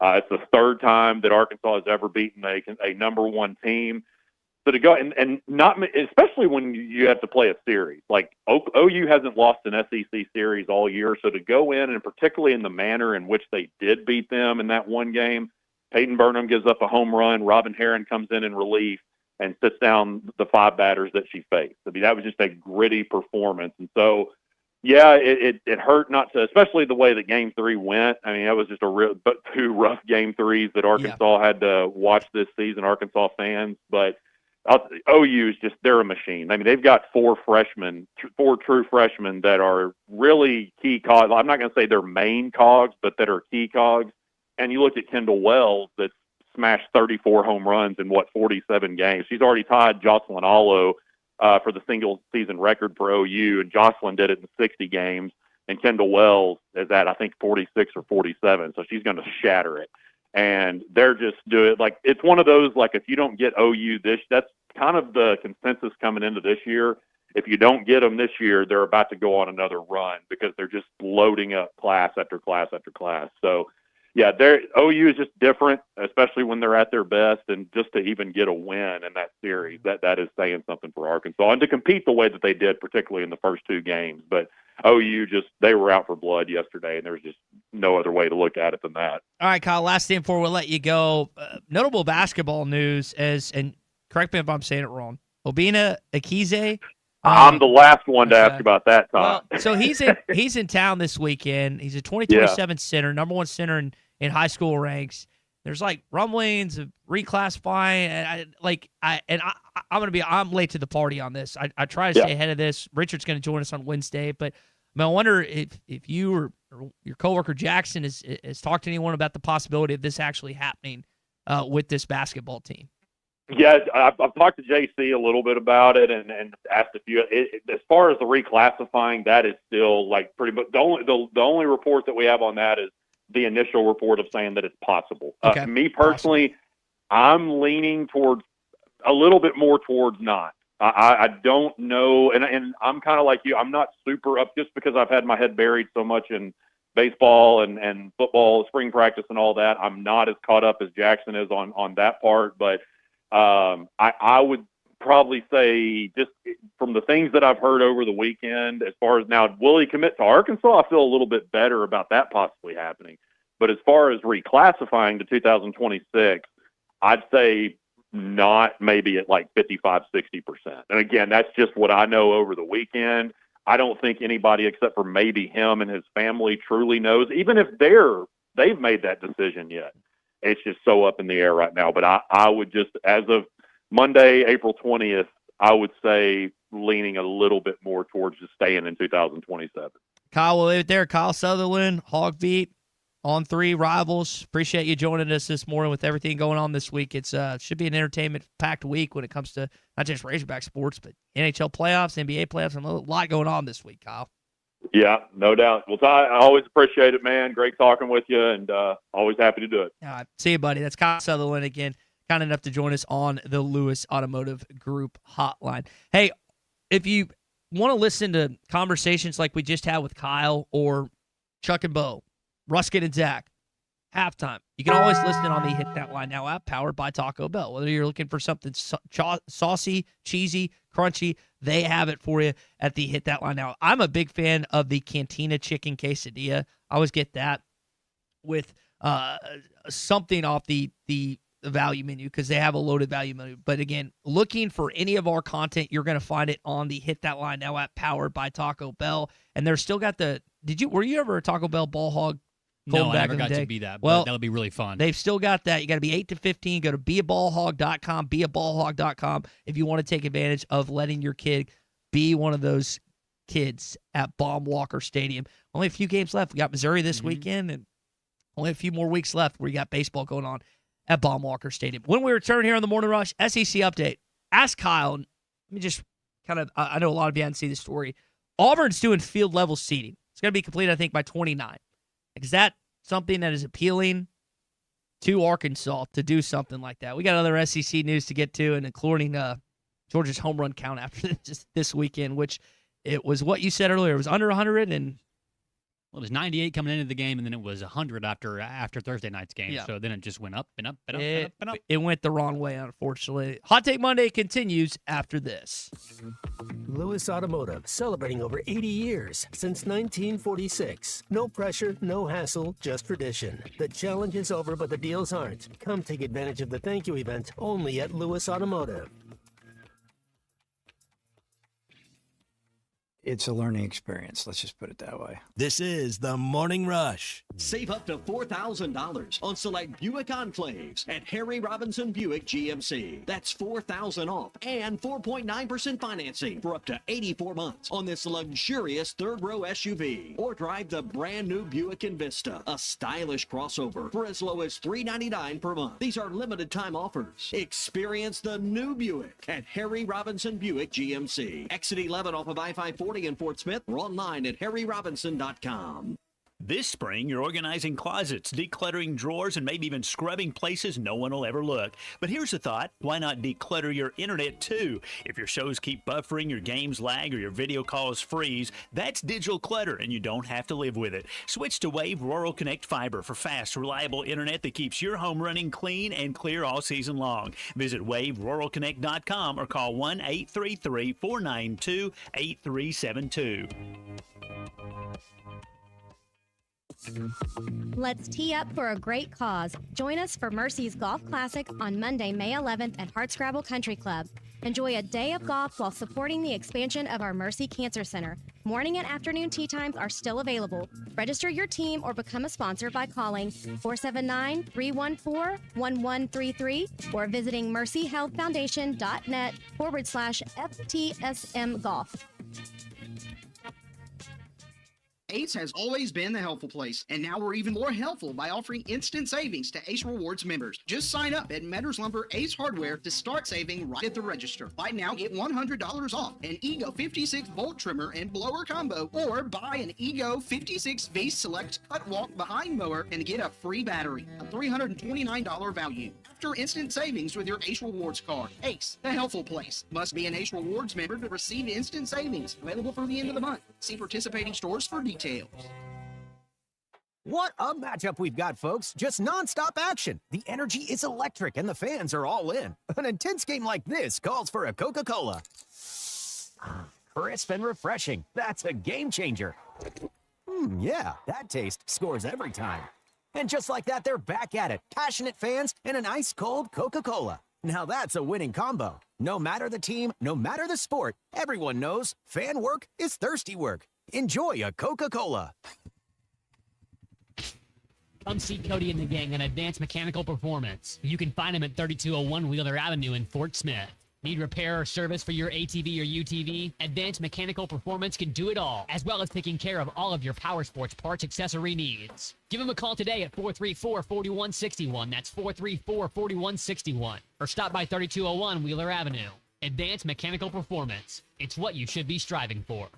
It's the 3rd time that Arkansas has ever beaten a number 1 team. So to go and not, especially when you have to play a series, like OU hasn't lost an SEC series all year. So to go in, and particularly in the manner in which they did beat them in that one game, Peyton Burnham gives up a home run. Robin Herron comes in relief and sits down the 5 batters that she faced. I mean, that was just a gritty performance. And so, yeah, it hurt not to, especially the way that Game 3 went. I mean, that was just but 2 rough Game 3s that Arkansas had to watch this season, Arkansas fans. But OU is just, they're a machine. I mean, they've got 4 true freshmen that are really key cogs. I'm not going to say they're main cogs, but that are key cogs. And you look at Kendall Wells that smashed 34 home runs in 47 games. She's already tied Jocelyn Allo for the single season record for OU, and Jocelyn did it in 60 games, and Kendall Wells is at, I think, 46 or 47. So she's going to shatter it. And they're just doing it's one of those, if you don't get OU that's kind of the consensus coming into this year. If you don't get them this year, they're about to go on another run because they're just loading up class after class after class. So, yeah, OU is just different, especially when they're at their best, and just to even get a win in that series, that is saying something for Arkansas. And to compete the way that they did, particularly in the first 2 games. But OU they were out for blood yesterday, and there was just no other way to look at it than that. All right, Kyle, last thing before we'll let you go. Notable basketball news and correct me if I'm saying it wrong. Obina Akize. I'm the last one to ask about that, Todd. Well, so he's in town this weekend. He's a 2027 center, number one center in high school ranks. There's like rumblings of reclassifying, and I'm late to the party on this. I try to stay ahead of this. Richard's going to join us on Wednesday, but I wonder if you or your coworker Jackson has talked to anyone about the possibility of this actually happening with this basketball team. Yeah, I've talked to JC a little bit about it and asked a few. As far as the reclassifying, that is still like pretty much the only report that we have on that is the initial report of saying that it's possible. Okay. Me personally, I'm leaning towards a little bit more towards not. I don't know, and I'm kind of like you. I'm not super up just because I've had my head buried so much in baseball and football, spring practice, and all that. I'm not as caught up as Jackson is on that part, but I would probably say just from the things that I've heard over the weekend, as far as now, will he commit to Arkansas? I feel a little bit better about that possibly happening. But as far as reclassifying to 2026, I'd say not, maybe at like 55, 60%. And again, that's just what I know over the weekend. I don't think anybody except for maybe him and his family truly knows, even if they've made that decision yet. It's just so up in the air right now. But I would just, as of Monday, April 20th, I would say leaning a little bit more towards just staying in 2027. Kyle, we'll leave it there. Kyle Sutherland, Hog Beat, On 3 Rivals. Appreciate you joining us this morning with everything going on this week. It's should be an entertainment-packed week when it comes to not just Razorback sports, but NHL playoffs, NBA playoffs, and a lot going on this week, Kyle. Yeah, no doubt. Well, Ty, I always appreciate it, man. Great talking with you, and always happy to do it. All right. See you, buddy. That's Kyle Sutherland again, kind enough to join us on the Lewis Automotive Group hotline. Hey, if you want to listen to conversations like we just had with Kyle or Chuck and Bo, Ruskin and Zach, halftime, you can always listen on the Hit That Line Now app powered by Taco Bell. Whether you're looking for something saucy, cheesy, crunchy, they have it for you at the Hit That Line Now. I'm a big fan of the Cantina Chicken Quesadilla. I always get that with something off the value menu because they have a loaded value menu. But again, looking for any of our content, you're going to find it on the Hit That Line Now app powered by Taco Bell. And they're still got were you ever a Taco Bell ball hog? No, I never got to be that, but that would be really fun. They've still got that. You got to be 8 to 15. Go to beaballhog.com, beaballhog.com if you want to take advantage of letting your kid be one of those kids at Baum Walker Stadium. Only a few games left. We got Missouri this weekend, and only a few more weeks left where you got baseball going on at Baum Walker Stadium. When we return here on the Morning Rush, SEC update. Ask Kyle. Let me just I know a lot of you haven't seen the story. Auburn's doing field level seating. It's going to be completed, I think, by 29. Is that something that is appealing to Arkansas to do something like that? We got other SEC news to get to, and including Georgia's home run count after this weekend, which it was what you said earlier. It was under 100, and it was 98 coming into the game, and then it was 100 after Thursday night's game. Yeah. So then it just went up and up and up it, and up and up. It went the wrong way, unfortunately. Hot Take Monday continues after this. Lewis Automotive, celebrating over 80 years since 1946. No pressure, no hassle, just tradition. The challenge is over, but the deals aren't. Come take advantage of the thank you event only at Lewis Automotive. It's a learning experience. Let's just put it that way. This is the Morning Rush. Save up to $4,000 on select Buick Enclaves at Harry Robinson Buick GMC. That's $4,000 off and 4.9% financing for up to 84 months on this luxurious third-row SUV. Or drive the brand new Buick Envista, a stylish crossover for as low as $399 per month. These are limited time offers. Experience the new Buick at Harry Robinson Buick GMC. Exit 11 off of I-540 in Fort Smith, or online at harryrobinson.com. This spring, you're organizing closets, decluttering drawers, and maybe even scrubbing places no one will ever look. But here's a thought. Why not declutter your internet, too? If your shows keep buffering, your games lag, or your video calls freeze, that's digital clutter, and you don't have to live with it. Switch to Wave Rural Connect Fiber for fast, reliable internet that keeps your home running clean and clear all season long. Visit waveruralconnect.com or call 1-833-492-8372. Let's tee up for a great cause. Join us for Mercy's Golf Classic on Monday, May 11th at Hardscrabble Country Club. Enjoy a day of golf while supporting the expansion of our Mercy Cancer Center. Morning and afternoon tee times are still available. Register your team or become a sponsor by calling 479-314-1133 or visiting mercyhealthfoundation.net/FTSM Golf. Ace has always been the helpful place, and now we're even more helpful by offering instant savings to Ace Rewards members. Just sign up at Metters Lumber Ace Hardware to start saving right at the register. Right now, get $100 off an Ego 56 bolt trimmer and blower combo, or buy an Ego 56 V Select cut walk behind mower and get a free battery, a $329 value. After instant savings with your Ace Rewards card. Ace, the helpful place. Must be an Ace Rewards member to receive instant savings. Available through the end of the month. See participating stores for details. What a matchup we've got, folks. Just nonstop action. The energy is electric and the fans are all in. An intense game like this calls for a Coca-Cola. Crisp and refreshing. That's a game changer. Yeah, that taste scores every time. And just like that, they're back at it. Passionate fans and an ice-cold Coca-Cola. Now that's a winning combo. No matter the team, no matter the sport, everyone knows fan work is thirsty work. Enjoy a Coca-Cola. Come see Cody and the gang on Advanced Mechanical Performance. You can find him at 3201 Wheeler Avenue in Fort Smith. Need repair or service for your ATV or UTV? Advanced Mechanical Performance can do it all, as well as taking care of all of your power sports parts accessory needs. Give him a call today at 434-4161. That's 434-4161. Or stop by 3201 Wheeler Avenue. Advanced Mechanical Performance. It's what you should be striving for.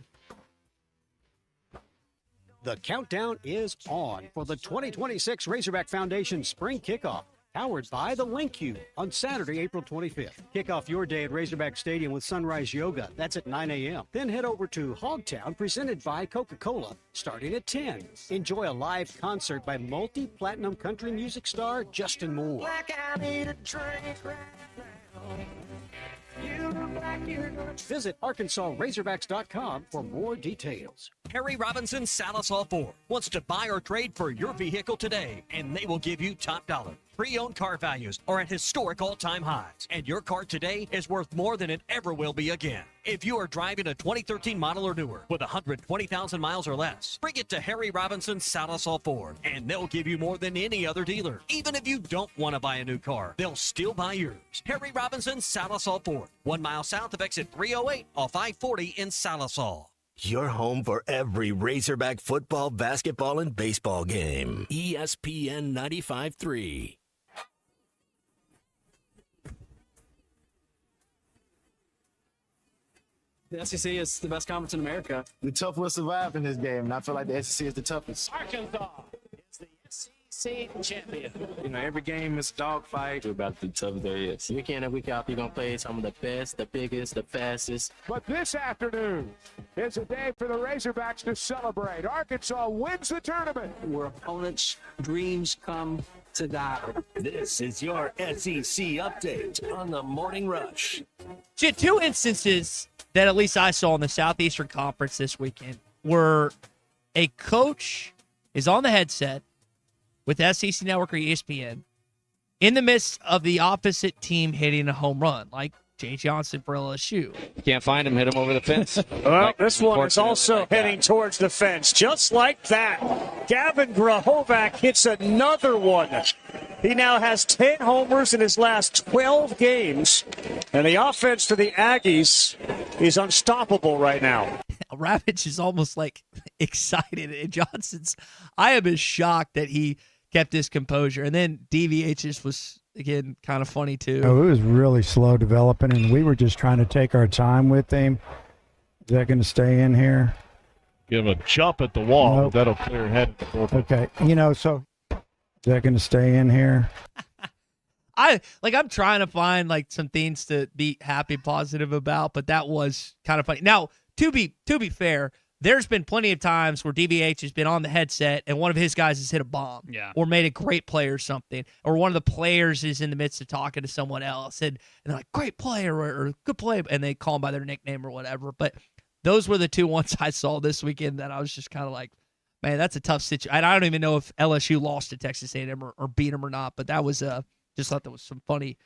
The countdown is on for the 2026 Razorback Foundation Spring Kickoff, powered by the Link Cube on Saturday, April 25th. Kick off your day at Razorback Stadium with Sunrise Yoga. That's at 9 a.m. Then head over to Hogtown, presented by Coca-Cola, starting at 10. Enjoy a live concert by multi-platinum country music star Justin Moore. Like I need a drink right now. You look like you're gonna... Visit ArkansasRazorbacks.com for more details. Harry Robinson Salisal Ford wants to buy or trade for your vehicle today, and they will give you top dollar. Pre-owned car values are at historic all-time highs, and your car today is worth more than it ever will be again. If you are driving a 2013 model or newer with 120,000 miles or less, bring it to Harry Robinson Salisal Ford, and they'll give you more than any other dealer. Even if you don't want to buy a new car, they'll still buy yours. Harry Robinson Salisal Ford, 1 mile south of exit 308 off I-40 in Salisal. Your home for every Razorback football, basketball, and baseball game. ESPN 95.3. The SEC is the best conference in America. The tough will survive in this game, and I feel like the SEC is the toughest. Arkansas is the SEC champion. You know, every game is a dogfight. We're about to be tough there is. Week in and week out, you're going to play some of the best, the biggest, the fastest. But this afternoon is a day for the Razorbacks to celebrate. Arkansas wins the tournament. Where opponents' dreams come to die. This is your SEC update on the Morning Rush. So, two instances that at least I saw in the Southeastern Conference this weekend were a coach is on the headset with SEC Network or ESPN in the midst of the opposite team hitting a home run, like Jay Johnson for LSU. You can't find him, hit him over the fence. Well, this one is also heading towards the fence, just like that. Gavin Grahovac hits another one. He now has 10 homers in his last 12 games, and the offense for the Aggies is unstoppable right now. Ravitch is almost like excited, and Johnson's, I am as shocked that he kept his composure. And then DVH just was, again, kind of funny too. Oh, it was really slow developing, and we were just trying to take our time with him. Is that going to stay in here? Give a jump at the wall. Nope. That'll clear head. Okay, so is that going to stay in here? I'm trying to find like some things to be happy, positive about, but that was kind of funny. Now, to be fair, there's been plenty of times where DVH has been on the headset and one of his guys has hit a bomb, or made a great play or something, or one of the players is in the midst of talking to someone else and they're like, great play or good play, and they call him by their nickname or whatever. But those were the two ones I saw this weekend that I was just kind of like, Man, that's a tough situation. I don't even know if LSU lost to Texas A&M or beat them or not, but that was just thought that was some funny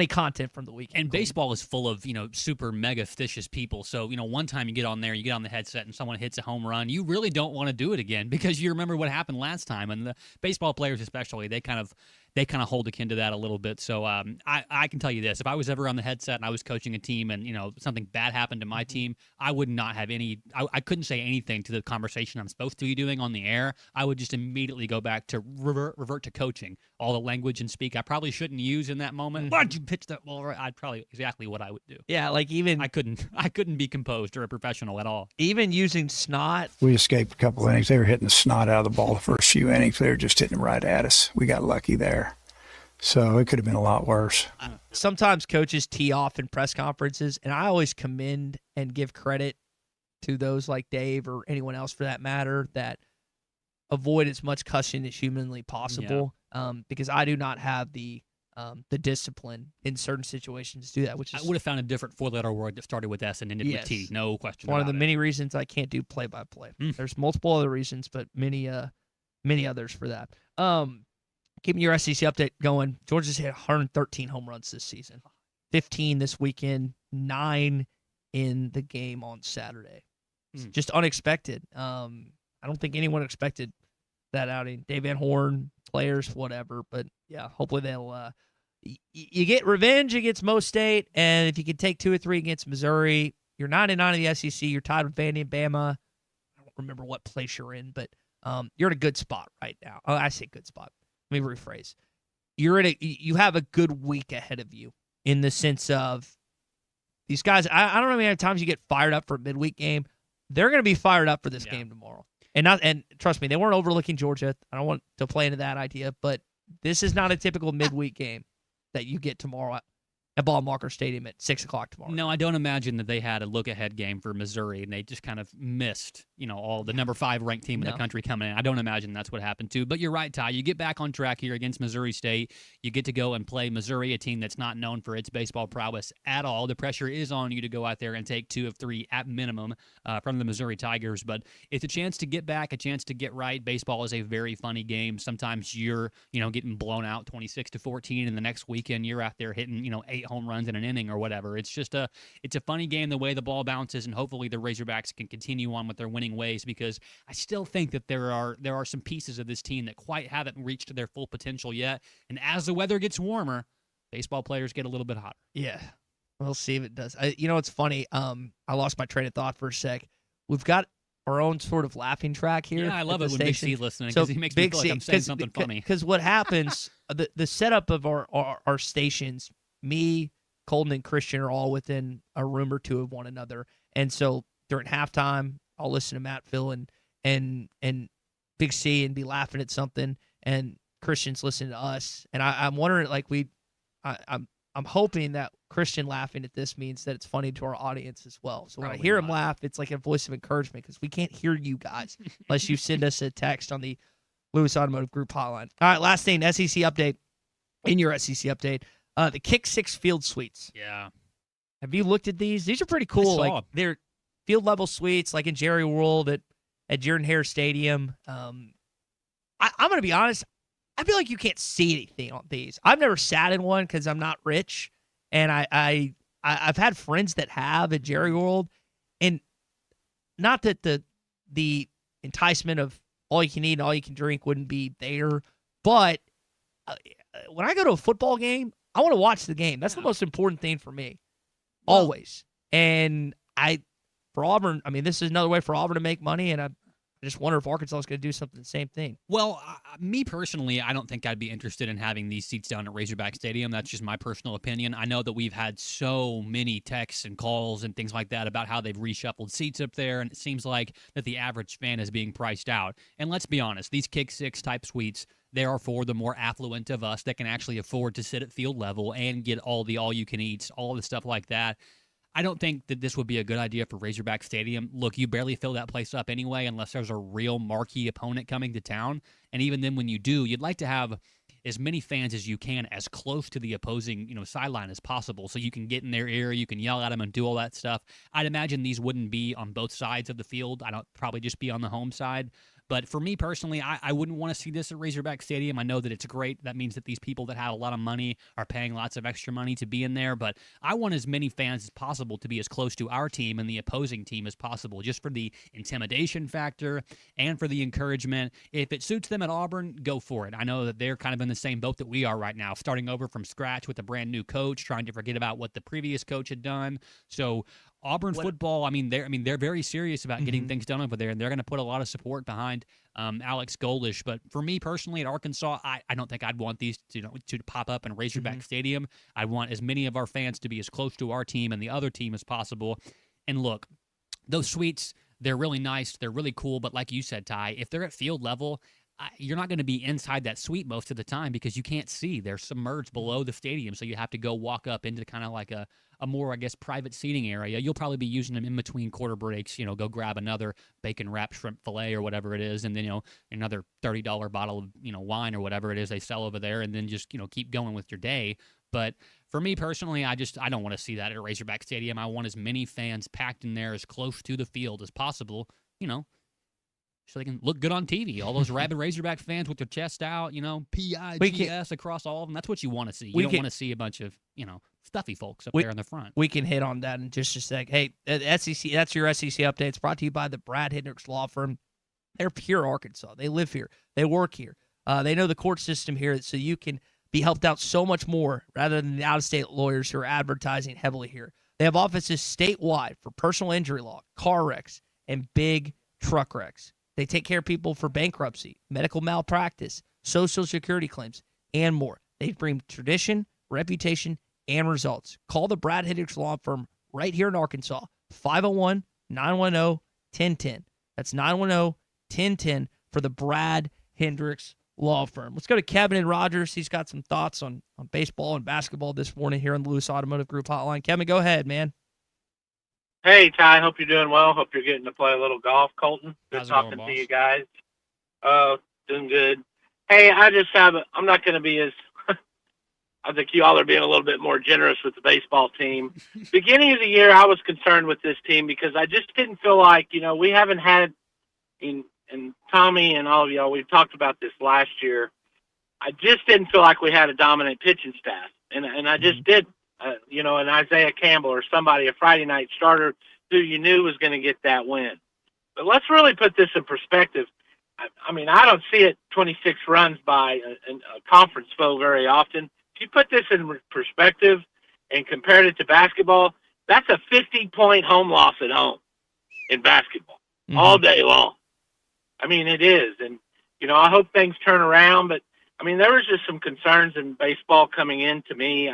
content from the weekend. And baseball is full of, super mega vicious people. So, one time you get on there, you get on the headset and someone hits a home run, you really don't want to do it again because you remember what happened last time. And the baseball players especially, they kind of hold akin to that a little bit. So I can tell you this. If I was ever on the headset and I was coaching a team and, something bad happened to my team, I would not have I couldn't say anything to the conversation I'm supposed to be doing on the air. I would just immediately go back to revert to coaching. All the language and speak I probably shouldn't use in that moment. Why'd you pitch that ball right? I'd probably exactly what I would do. Yeah, like even I couldn't be composed or a professional at all. Even using snot. We escaped a couple innings. They were hitting the snot out of the ball the first few innings. They were just hitting it right at us. We got lucky there. So it could have been a lot worse. Sometimes coaches tee off in press conferences, and I always commend and give credit to those like Dave or anyone else for that matter that avoid as much cussing as humanly possible. Because I do not have the discipline in certain situations to do that. Which is, I would have found a different 4-letter word that started with S and ended with T. No question. One of the about it. many reasons I can't do play-by-play. There's multiple other reasons, but many others for that. Keeping your SEC update going, Georgia's hit 113 home runs this season. 15 this weekend, 9 in the game on Saturday. It's just unexpected. I don't think anyone expected that outing. Dave Van Horn, players, whatever. But, yeah, hopefully they'll you get revenge against Mo State, and if you can take 2 or 3 against Missouri, you're 9-9 in the SEC. You're tied with Vandy and Bama. I don't remember what place you're in, but you're in a good spot right now. Oh, I say good spot. Let me rephrase. You have a good week ahead of you in the sense of these guys. I don't know how many times you get fired up for a midweek game. They're going to be fired up for this game tomorrow. And trust me, they weren't overlooking Georgia. I don't want to play into that idea, but this is not a typical midweek game that you get tomorrow at Ball-Marker Stadium at 6 o'clock tomorrow. No, I don't imagine that they had a look-ahead game for Missouri, and they just kind of missed, all the number 5 ranked team in the country coming in. I don't imagine that's what happened too. But you're right, Ty. You get back on track here against Missouri State. You get to go and play Missouri, a team that's not known for its baseball prowess at all. The pressure is on you to go out there and take 2 of 3 at minimum from the Missouri Tigers. But it's a chance to get back, a chance to get right. Baseball is a very funny game. Sometimes you're, getting blown out 26-14, and the next weekend you're out there hitting, 8 home runs in an inning or whatever. It's just a funny game the way the ball bounces, and hopefully the Razorbacks can continue on with their winning ways, because I still think that there are some pieces of this team that quite haven't reached their full potential yet. And as the weather gets warmer, baseball players get a little bit hotter. Yeah, we'll see if it does. It's funny. I lost my train of thought for a sec. We've got our own sort of laughing track here. Yeah, I love it when station. Big C's listening, because he makes me feel like I'm saying something funny. Because what happens, the setup of our stations, me, Colton, and Christian are all within a room or two of one another. And so during halftime, I'll listen to Matt, Phil, and Big C and be laughing at something, and Christian's listening to us. And I'm wondering, like, I'm hoping that Christian laughing at this means that it's funny to our audience as well. So when I hear him laugh, it's like a voice of encouragement, because we can't hear you guys unless you send us a text on the Lewis Automotive Group hotline. All right, last thing, SEC update. In your SEC update, the Kick 6 field suites. Yeah. Have you looked at these? These are pretty cool. Like, they're field level suites, like in Jerry World at Jordan Hare Stadium. I'm going to be honest. I feel like you can't see anything on these. I've never sat in one because I'm not rich, and I've had friends that have at Jerry World, and not that the enticement of all you can eat and all you can drink wouldn't be there, but when I go to a football game, I want to watch the game. That's the most important thing for me, always. And for Auburn, this is another way for Auburn to make money, and I just wonder if Arkansas is going to do something the same thing. Well, me personally, I don't think I'd be interested in having these seats down at Razorback Stadium. That's just my personal opinion. I know that we've had so many texts and calls and things like that about how they've reshuffled seats up there, and it seems like that the average fan is being priced out. And let's be honest, these Kick 6 type suites, they are for the more affluent of us that can actually afford to sit at field level and get all you can eats, all the stuff like that. I don't think that this would be a good idea for Razorback Stadium. Look, you barely fill that place up anyway unless there's a real marquee opponent coming to town. And even then, when you do, you'd like to have as many fans as you can as close to the opposing, sideline as possible, so you can get in their ear, you can yell at them and do all that stuff. I'd imagine these wouldn't be on both sides of the field. I'd probably just be on the home side. But for me personally, I wouldn't want to see this at Razorback Stadium. I know that it's great. That means that these people that have a lot of money are paying lots of extra money to be in there. But I want as many fans as possible to be as close to our team and the opposing team as possible, just for the intimidation factor and for the encouragement. If it suits them at Auburn, go for it. I know that they're kind of in the same boat that we are right now, starting over from scratch with a brand new coach, trying to forget about what the previous coach had done. So Auburn football, they're very serious about getting things done over there, and they're going to put a lot of support behind Alex Goldish. But for me personally, at Arkansas, I don't think I'd want these to pop up in Razorback Stadium. I want as many of our fans to be as close to our team and the other team as possible. And look, those suites, they're really nice, they're really cool. But like you said, Ty, if they're at field level, you're not going to be inside that suite most of the time because you can't see. They're submerged below the stadium, so you have to go walk up into kind of like a more, I guess, private seating area. You'll probably be using them in between quarter breaks, go grab another bacon wrapped shrimp fillet or whatever it is, and then, another $30 bottle of, wine or whatever it is they sell over there, and then just, keep going with your day. But for me personally, I don't want to see that at Razorback Stadium. I want as many fans packed in there as close to the field as possible, so they can look good on TV. All those rabid Razorback fans with their chest out, PIGS across all of them. That's what you want to see. You don't want to see a bunch of, stuffy folks up there in the front. We can hit on that in just a sec. Hey, SEC, that's your SEC update. It's brought to you by the Brad Hendricks Law Firm. They're pure Arkansas. They live here. They work here. They know the court system here, so you can be helped out so much more rather than the out-of-state lawyers who are advertising heavily here. They have offices statewide for personal injury law, car wrecks, and big truck wrecks. They take care of people for bankruptcy, medical malpractice, Social Security claims, and more. They bring tradition, reputation, and results. Call the Brad Hendricks Law Firm right here in Arkansas, 501-910-1010. That's 910-1010 for the Brad Hendricks Law Firm. Let's go to Kevin in Rogers. He's got some thoughts on baseball and basketball this morning here on the Lewis Automotive Group Hotline. Kevin, go ahead, man. Hey, Ty, hope you're doing well. Hope you're getting to play a little golf, Colton. Good talking to you guys. Doing good. Hey, I'm not going to be as, I think you all are being a little bit more generous with the baseball team. Beginning of the year, I was concerned with this team because I just didn't feel like, we haven't had, and Tommy and all of y'all, we've talked about this last year. I just didn't feel like we had a dominant pitching staff. And I just didn't. An Isaiah Campbell or somebody, a Friday night starter who you knew was going to get that win. But let's really put this in perspective. I don't see it 26 runs by a conference foe very often. If you put this in perspective and compared it to basketball, that's a 50-point home loss at home in basketball all day long. It is. And, I hope things turn around. But, there was just some concerns in baseball coming in to me.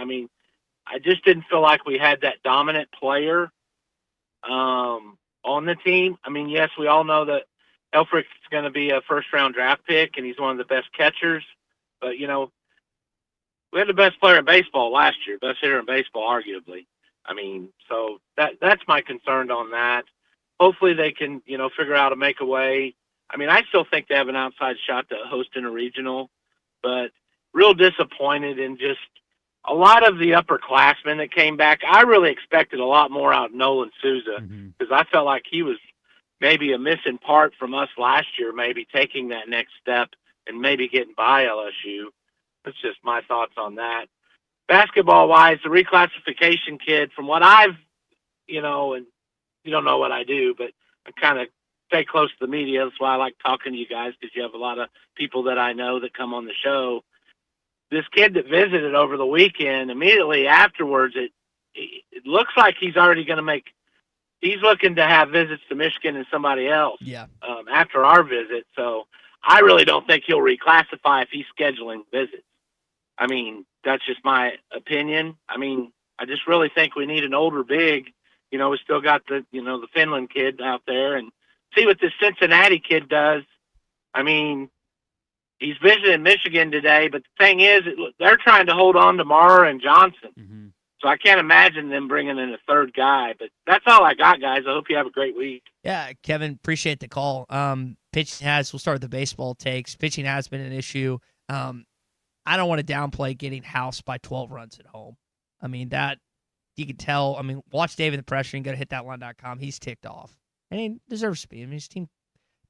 I just didn't feel like we had that dominant player on the team. Yes, we all know that Elfrick's going to be a first-round draft pick, and he's one of the best catchers. But, we had the best player in baseball last year, best hitter in baseball, arguably. So that's my concern on that. Hopefully they can, figure out to make a way. I still think they have an outside shot to host in a regional, but real disappointed in just a lot of the upperclassmen that came back. I really expected a lot more out of Nolan Souza because I felt like he was maybe a missing part from us last year, maybe taking that next step and maybe getting by LSU. That's just my thoughts on that. Basketball-wise, the reclassification kid, from what I've, and you don't know what I do, but I kind of stay close to the media. That's why I like talking to you guys because you have a lot of people that I know that come on the show. This kid that visited over the weekend, immediately afterwards, it looks like he's already going to he's looking to have visits to Michigan and somebody else after our visit. So I really don't think he'll reclassify if he's scheduling visits. That's just my opinion. I just really think we need an older big. We still got the Finland kid out there, and see what this Cincinnati kid does. He's visiting Michigan today, but the thing is, they're trying to hold on to Mara and Johnson. So I can't imagine them bringing in a third guy. But that's all I got, guys. I hope you have a great week. Yeah, Kevin, appreciate the call. Pitching we'll start with the baseball takes. Pitching has been an issue. I don't want to downplay getting housed by 12 runs at home. That you can tell. Watch David the Pressure and go to hitthatline.com. He's ticked off. And he deserves to be. His team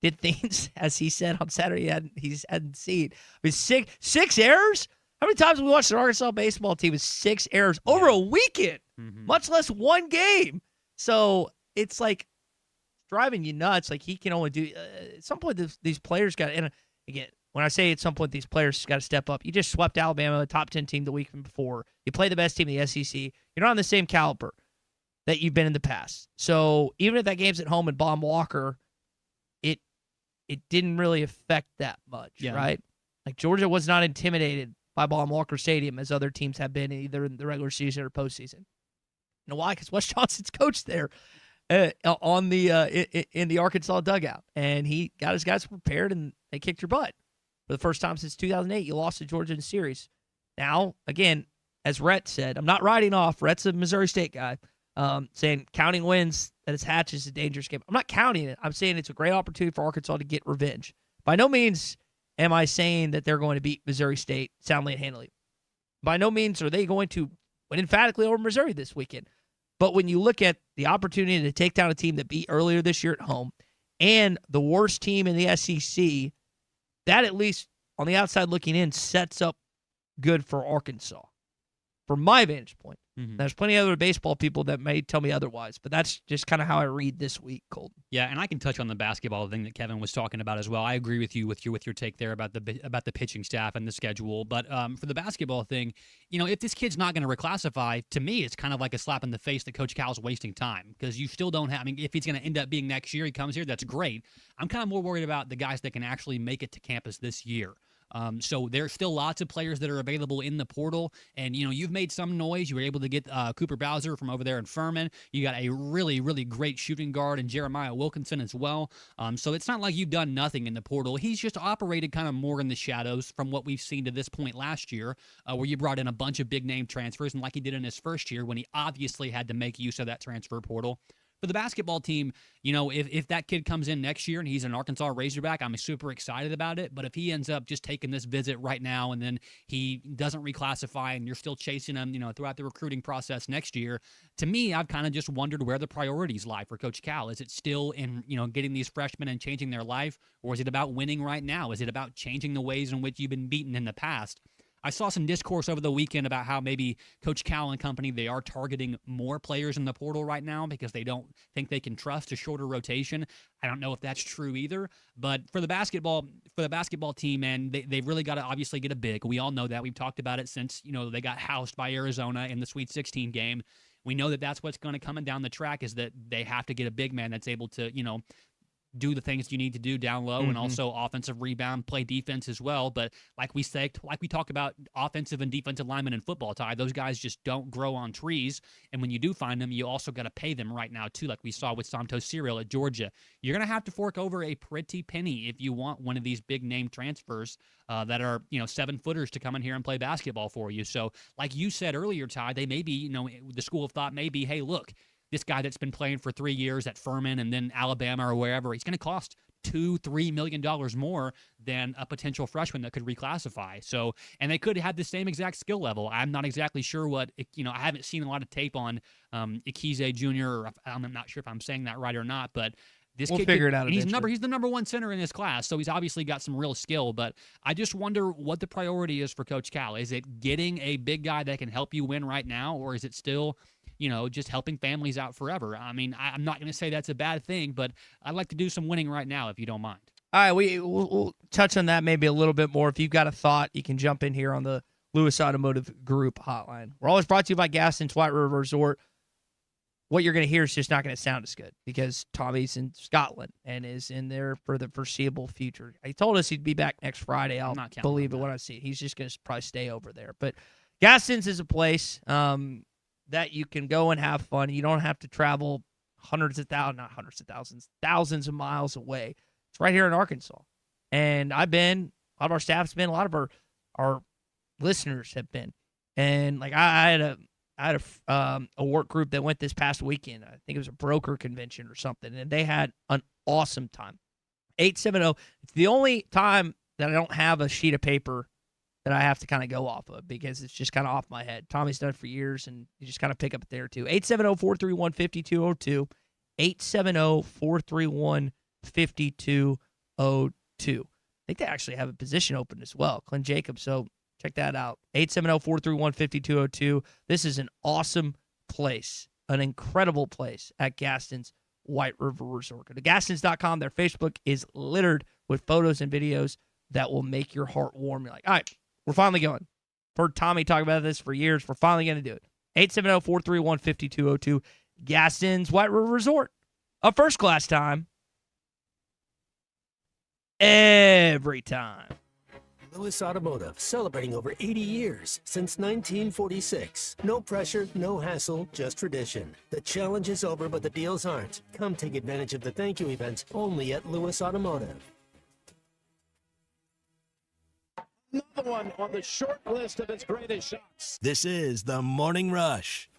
did things, as he said on Saturday, he hadn't seen. I mean, six errors? How many times have we watched an Arkansas baseball team with 6 errors over a weekend, much less one game? So it's like driving you nuts. Like, he can only do at some point these players got, and again, when I say at some point these players got to step up, you just swept Alabama, a top 10 team the week before. You play the best team in the SEC. You're not on the same caliber that you've been in the past. So even if that game's at home in Baum Walker, it didn't really affect that much, right? Like, Georgia was not intimidated by Baum Walker Stadium as other teams have been either in the regular season or postseason. You know why? Because Wes Johnson's coached there in the Arkansas dugout, and he got his guys prepared, and they kicked your butt. For the first time since 2008, you lost to Georgia in the series. Now, again, as Rhett said, I'm not writing off. Rhett's a Missouri State guy, saying counting wins at its Hatch is a dangerous game. I'm not counting it. I'm saying it's a great opportunity for Arkansas to get revenge. By no means am I saying that they're going to beat Missouri State soundly and handily. By no means are they going to win emphatically over Missouri this weekend. But when you look at the opportunity to take down a team that beat earlier this year at home and the worst team in the SEC, that, at least on the outside looking in, sets up good for Arkansas, from my vantage point. There's plenty of other baseball people that may tell me otherwise, but that's just kind of how I read this week, Colton. Yeah, and I can touch on the basketball thing that Kevin was talking about as well. I agree with you with your take there about the pitching staff and the schedule. But for the basketball thing, if this kid's not going to reclassify, to me, it's kind of like a slap in the face that Coach Cal's wasting time, because you still don't have. I mean, if he's going to end up being next year, he comes here, that's great. I'm kind of more worried about the guys that can actually make it to campus this year. So there's still lots of players that are available in the portal, and you've made some noise. You were able to get Cooper Bowser from over there in Furman. You got a really, really great shooting guard in Jeremiah Wilkinson as well. So it's not like you've done nothing in the portal. He's just operated kind of more in the shadows from what we've seen to this point last year, where you brought in a bunch of big name transfers, and like he did in his first year when he obviously had to make use of that transfer portal. For the basketball team, if that kid comes in next year and he's an Arkansas Razorback, I'm super excited about it. But if he ends up just taking this visit right now and then he doesn't reclassify and you're still chasing him, throughout the recruiting process next year, to me, I've kind of just wondered where the priorities lie for Coach Cal. Is it still in, getting these freshmen and changing their life, or is it about winning right now? Is it about changing the ways in which you've been beaten in the past? I saw some discourse over the weekend about how maybe Coach Cal and company, they are targeting more players in the portal right now because they don't think they can trust a shorter rotation. I don't know if that's true either. But for the basketball team, man, they've really got to obviously get a big. We all know that. We've talked about it since, they got housed by Arizona in the Sweet 16 game. We know that that's what's going to come down the track, is that they have to get a big man that's able to, do the things you need to do down low, and also offensive rebound, play defense as well. But like we talk about offensive and defensive linemen in football, Ty, those guys just don't grow on trees. And when you do find them, you also got to pay them right now too, like we saw with Santos Cyril at Georgia. You're going to have to fork over a pretty penny if you want one of these big name transfers that are 7-footers to come in here and play basketball for you. So like you said earlier, Ty, they may be, the school of thought may be, hey, look, this guy that's been playing for 3 years at Furman and then Alabama or wherever, he's going to cost $2-3 million more than a potential freshman that could reclassify. So, and they could have the same exact skill level. I'm not exactly sure what, I haven't seen a lot of tape on Ikize Jr. Or I'm not sure if I'm saying that right or not, but we'll kid figure it out. He's the number one center in his class, so he's obviously got some real skill. But I just wonder what the priority is for Coach Cal. Is it getting a big guy that can help you win right now, or is it still, just helping families out forever? I mean, I'm not going to say that's a bad thing, but I'd like to do some winning right now if you don't mind. All right, we'll touch on that maybe a little bit more. If you've got a thought, you can jump in here on the Lewis Automotive Group hotline. We're always brought to you by Gaston's White River Resort. What you're going to hear is just not going to sound as good because Tommy's in Scotland and is in there for the foreseeable future. He told us he'd be back next Friday. I'll not believe it when I see it. He's just going to probably stay over there. But Gaston's is a place that you can go and have fun. You don't have to travel thousands of miles away. It's right here in Arkansas. And I've been, a lot of our staff's been, a lot of our listeners have been. And like I had a work group that went this past weekend. I think it was a broker convention or something, and they had an awesome time. 870. It's the only time that I don't have a sheet of paper that I have to kind of go off of because it's just kind of off my head. Tommy's done it for years, and you just kind of pick up there too. 870-431-5202. 870-431-5202. I think they actually have a position open as well, Clint Jacobs. So check that out. 870-431-5202. This is an awesome place, an incredible place at Gaston's White River Resort. Go to Gastons.com. Their Facebook is littered with photos and videos that will make your heart warm. You're like, all right, we're finally going. Heard Tommy talk about this for years. We're finally going to do it. 870-431-5202. Gaston's White River Resort. A first-class time. Every time. Lewis Automotive, celebrating over 80 years, since 1946. No pressure, no hassle, just tradition. The challenge is over, but the deals aren't. Come take advantage of the thank you events only at Lewis Automotive. Another one on the short list of his greatest shots. This is the Morning Rush.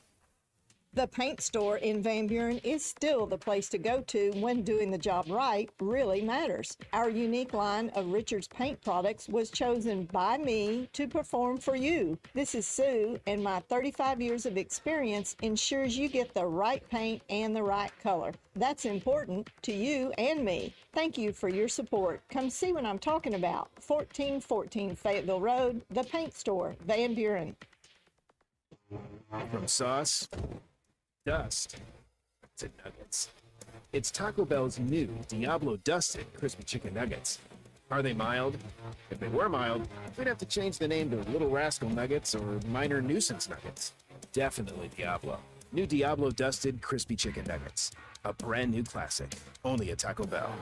The paint store in Van Buren is still the place to go to when doing the job right really matters. Our unique line of Richards paint products was chosen by me to perform for you. This is Sue, and my 35 years of experience ensures you get the right paint and the right color. That's important to you and me. Thank you for your support. Come see what I'm talking about. 1414 Fayetteville Road, the paint store, Van Buren. From sauce, dust, to nuggets. It's Taco Bell's new Diablo Dusted Crispy Chicken Nuggets. Are they mild? If they were mild, we'd have to change the name to Little Rascal Nuggets or Minor Nuisance Nuggets. Definitely Diablo. New Diablo Dusted Crispy Chicken Nuggets. A brand new classic. Only at Taco Bell.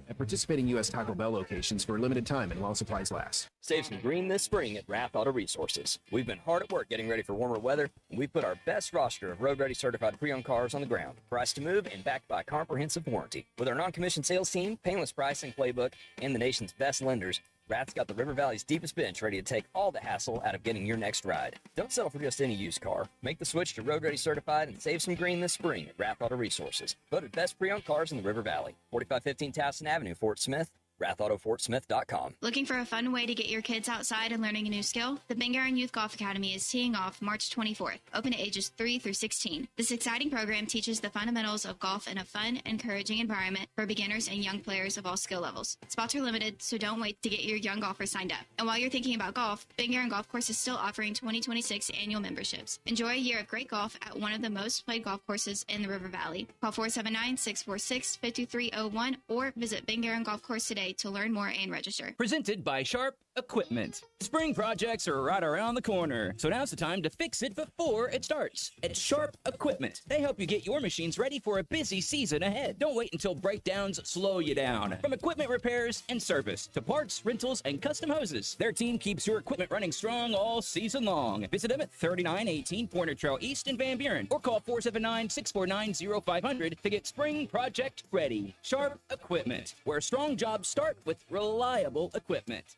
At participating U.S. Taco Bell locations for a limited time and while supplies last. Save some green this spring at Rath Auto Resources. We've been hard at work getting ready for warmer weather, and we've put our best roster of road-ready certified pre-owned cars on the ground, priced to move and backed by a comprehensive warranty. With our non-commissioned sales team, painless pricing playbook, and the nation's best lenders, Rath's got the River Valley's deepest bench ready to take all the hassle out of getting your next ride. Don't settle for just any used car. Make the switch to Road Ready Certified and save some green this spring at Rath Auto Resources. Voted best pre-owned cars in the River Valley. 4515 Towson Avenue, Fort Smith. RathAutoFortSmith.com. Looking for a fun way to get your kids outside and learning a new skill? The Bend Garen Youth Golf Academy is teeing off March 24th, open to ages 3 through 16. This exciting program teaches the fundamentals of golf in a fun, encouraging environment for beginners and young players of all skill levels. Spots are limited, so don't wait to get your young golfers signed up. And while you're thinking about golf, Bend Garen Golf Course is still offering 2026 annual memberships. Enjoy a year of great golf at one of the most played golf courses in the River Valley. Call 479-646-5301 or visit Bend Garen Golf Course today to learn more and register. Presented by Sharp Equipment. Spring projects are right around the corner, so now's the time to fix it before it starts. At Sharp Equipment, they help you get your machines ready for a busy season ahead. Don't wait until breakdowns slow you down. From equipment repairs and service to parts, rentals, and custom hoses, their team keeps your equipment running strong all season long. Visit them at 3918 Pointer Trail East in Van Buren or call 479-649-0500 to get spring project ready. Sharp Equipment, where strong jobs start with reliable equipment.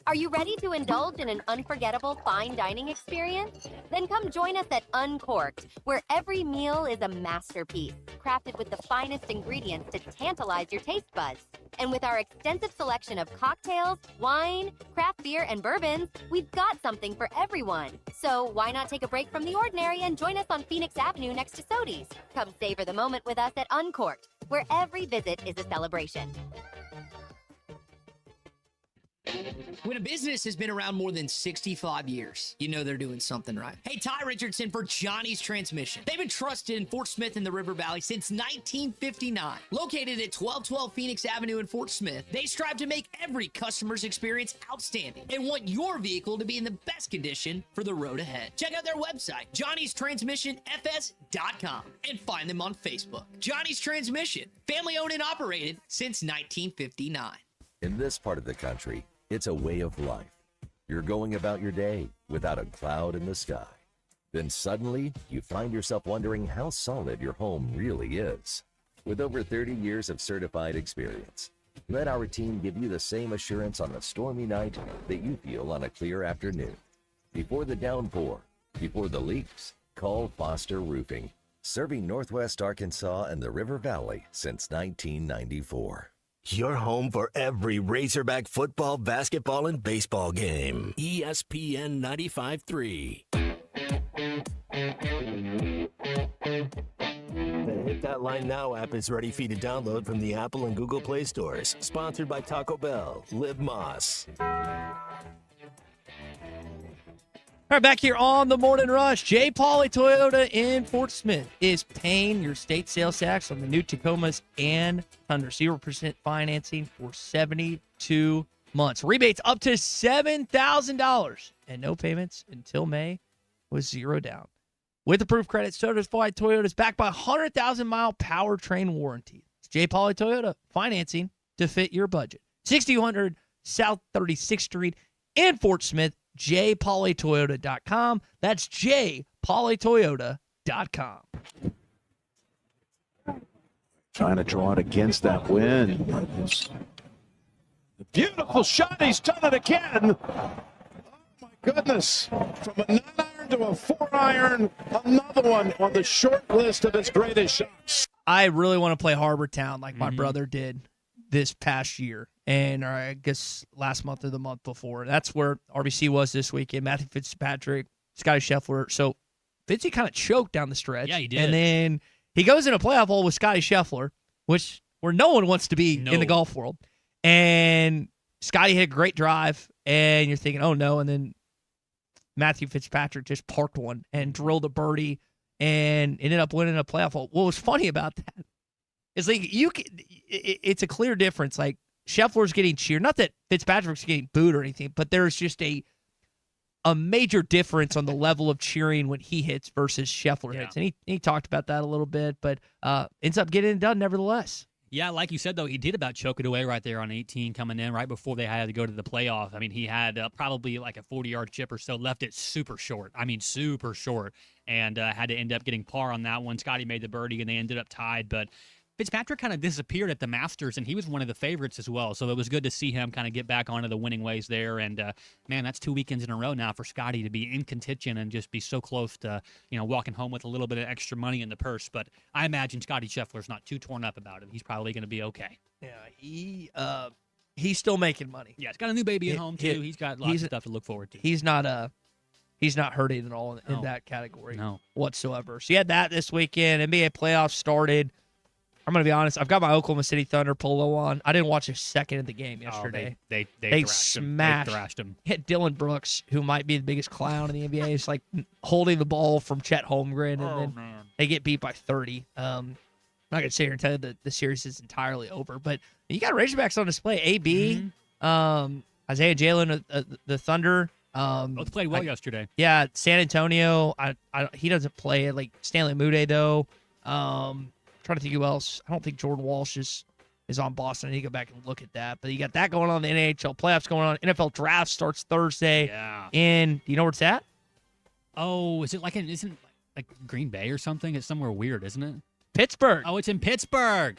Are you ready to indulge in an unforgettable fine dining experience? Then come join us at Uncorked, where every meal is a masterpiece, crafted with the finest ingredients to tantalize your taste buds. And with our extensive selection of cocktails, wine, craft beer, and bourbons, we've got something for everyone. So why not take a break from the ordinary and join us on Phoenix Avenue next to Sodi's? Come savor the moment with us at Uncorked, where every visit is a celebration. When a business has been around more than 65 years, you know they're doing something right. Hey, Ty Richardson for Johnny's Transmission. They've been trusted in Fort Smith and the River Valley since 1959. Located at 1212 Phoenix Avenue in Fort Smith, they strive to make every customer's experience outstanding and want your vehicle to be in the best condition for the road ahead. Check out their website, johnnystransmissionfs.com, and find them on Facebook. Johnny's Transmission, family owned and operated since 1959. In this part of the country, it's a way of life. You're going about your day without a cloud in the sky. Then suddenly, you find yourself wondering how solid your home really is. With over 30 years of certified experience, let our team give you the same assurance on a stormy night that you feel on a clear afternoon. Before the downpour, before the leaks, call Foster Roofing, serving Northwest Arkansas and the River Valley since 1994. Your home for every Razorback football, basketball, and baseball game. ESPN 95.3. The Hit Hotline Now app is ready for you to download from the Apple and Google Play stores. Sponsored by Taco Bell. Live Moss. All right, back here on the Morning Rush. J. Pauley Toyota in Fort Smith is paying your state sales tax on the new Tacomas and Thunder. 0% financing for 72 months. Rebates up to $7,000 and no payments until May with zero down. With approved credit, certified Toyota is backed by a 100,000-mile powertrain warranty. It's J. Pauley Toyota financing to fit your budget. 6100 South 36th Street in Fort Smith. jpauleytoyota.com. That's jpauleytoyota.com. Trying to draw it against that wind. Beautiful shot. He's done it again. Oh, my goodness. From a 9-iron to a 4-iron. Another one on the short list of his greatest shots. I really want to play Harbor Town like my brother did this past year. And I guess last month or the month before. That's where RBC was this weekend. Matthew Fitzpatrick, Scotty Scheffler. So Fitzy kind of choked down the stretch. Yeah, he did. And then he goes in a playoff hole with Scotty Scheffler, where no one wants to be in the golf world. And Scotty hit a great drive, and you're thinking, oh, no. And then Matthew Fitzpatrick just parked one and drilled a birdie and ended up winning a playoff hole. What was funny about that is like it's a clear difference. Like, Scheffler's getting cheered. Not that Fitzpatrick's getting booed or anything, but there's just a major difference on the level of cheering when he hits versus Scheffler hits. And he talked about that a little bit, but ends up getting it done nevertheless. Yeah, like you said, though, he did about choke it away right there on 18 coming in right before they had to go to the playoff. I mean, he had probably like a 40-yard chip or so, left it super short. I mean, super short, and had to end up getting par on that one. Scotty made the birdie, and they ended up tied, but Fitzpatrick kind of disappeared at the Masters, and he was one of the favorites as well. So it was good to see him kind of get back onto the winning ways there. And, man, that's 2 weekends in a row now for Scotty to be in contention and just be so close to, walking home with a little bit of extra money in the purse. But I imagine Scotty Scheffler's not too torn up about it. He's probably going to be okay. Yeah, he's still making money. Yeah, he's got a new baby at home, too. He's got lots of stuff to look forward to. He's not hurting at all in that category whatsoever. So you had that this weekend. NBA playoffs started. I'm going to be honest. I've got my Oklahoma City Thunder polo on. I didn't watch a second of the game yesterday. They smashed. They thrashed him. Hit Dylan Brooks, who might be the biggest clown in the NBA. It's like holding the ball from Chet Holmgren, and then they get beat by 30. I'm not going to sit here and tell you that the series is entirely over, but you got Razorbacks on display. AB, Isaiah Jalen, the Thunder. Both played well yesterday. Yeah, San Antonio. He doesn't play like Stanley Mude though. Trying to think who else. I don't think Jordan Walsh is on Boston. I need to go back and look at that. But you got that going on. The NHL playoffs going on. NFL draft starts Thursday. Yeah. And do you know where it's at? Oh, isn't like Green Bay or something? It's somewhere weird, isn't it? Pittsburgh. Oh, it's in Pittsburgh.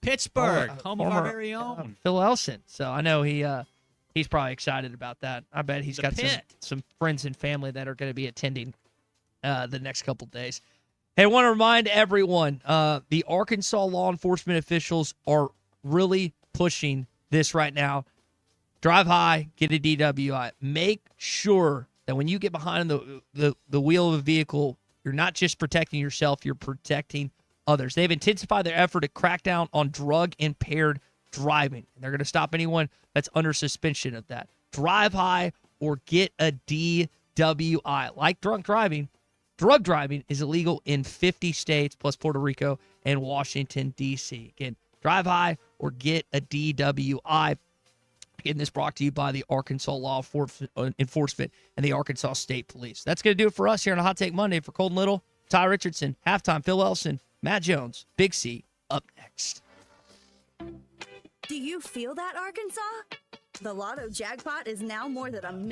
Home of our very own. Phil Elson. So I know he's probably excited about that. I bet he's got some friends and family that are going to be attending the next couple days. Hey, I want to remind everyone, the Arkansas law enforcement officials are really pushing this right now. Drive high, get a DWI. Make sure that when you get behind the wheel of a vehicle, you're not just protecting yourself, you're protecting others. They've intensified their effort to crack down on drug-impaired driving. They're going to stop anyone that's under suspicion of that. Drive high or get a DWI. Like drunk driving, drug driving is illegal in 50 states plus Puerto Rico and Washington, D.C. Again, drive high or get a DWI. Again, this brought to you by the Arkansas Law Enforcement and the Arkansas State Police. That's going to do it for us here on a Hot Take Monday. For Colton Little, Ty Richardson, Halftime, Phil Elson, Matt Jones, Big C, up next. Do you feel that, Arkansas? The Lotto jackpot is now more than $1 million.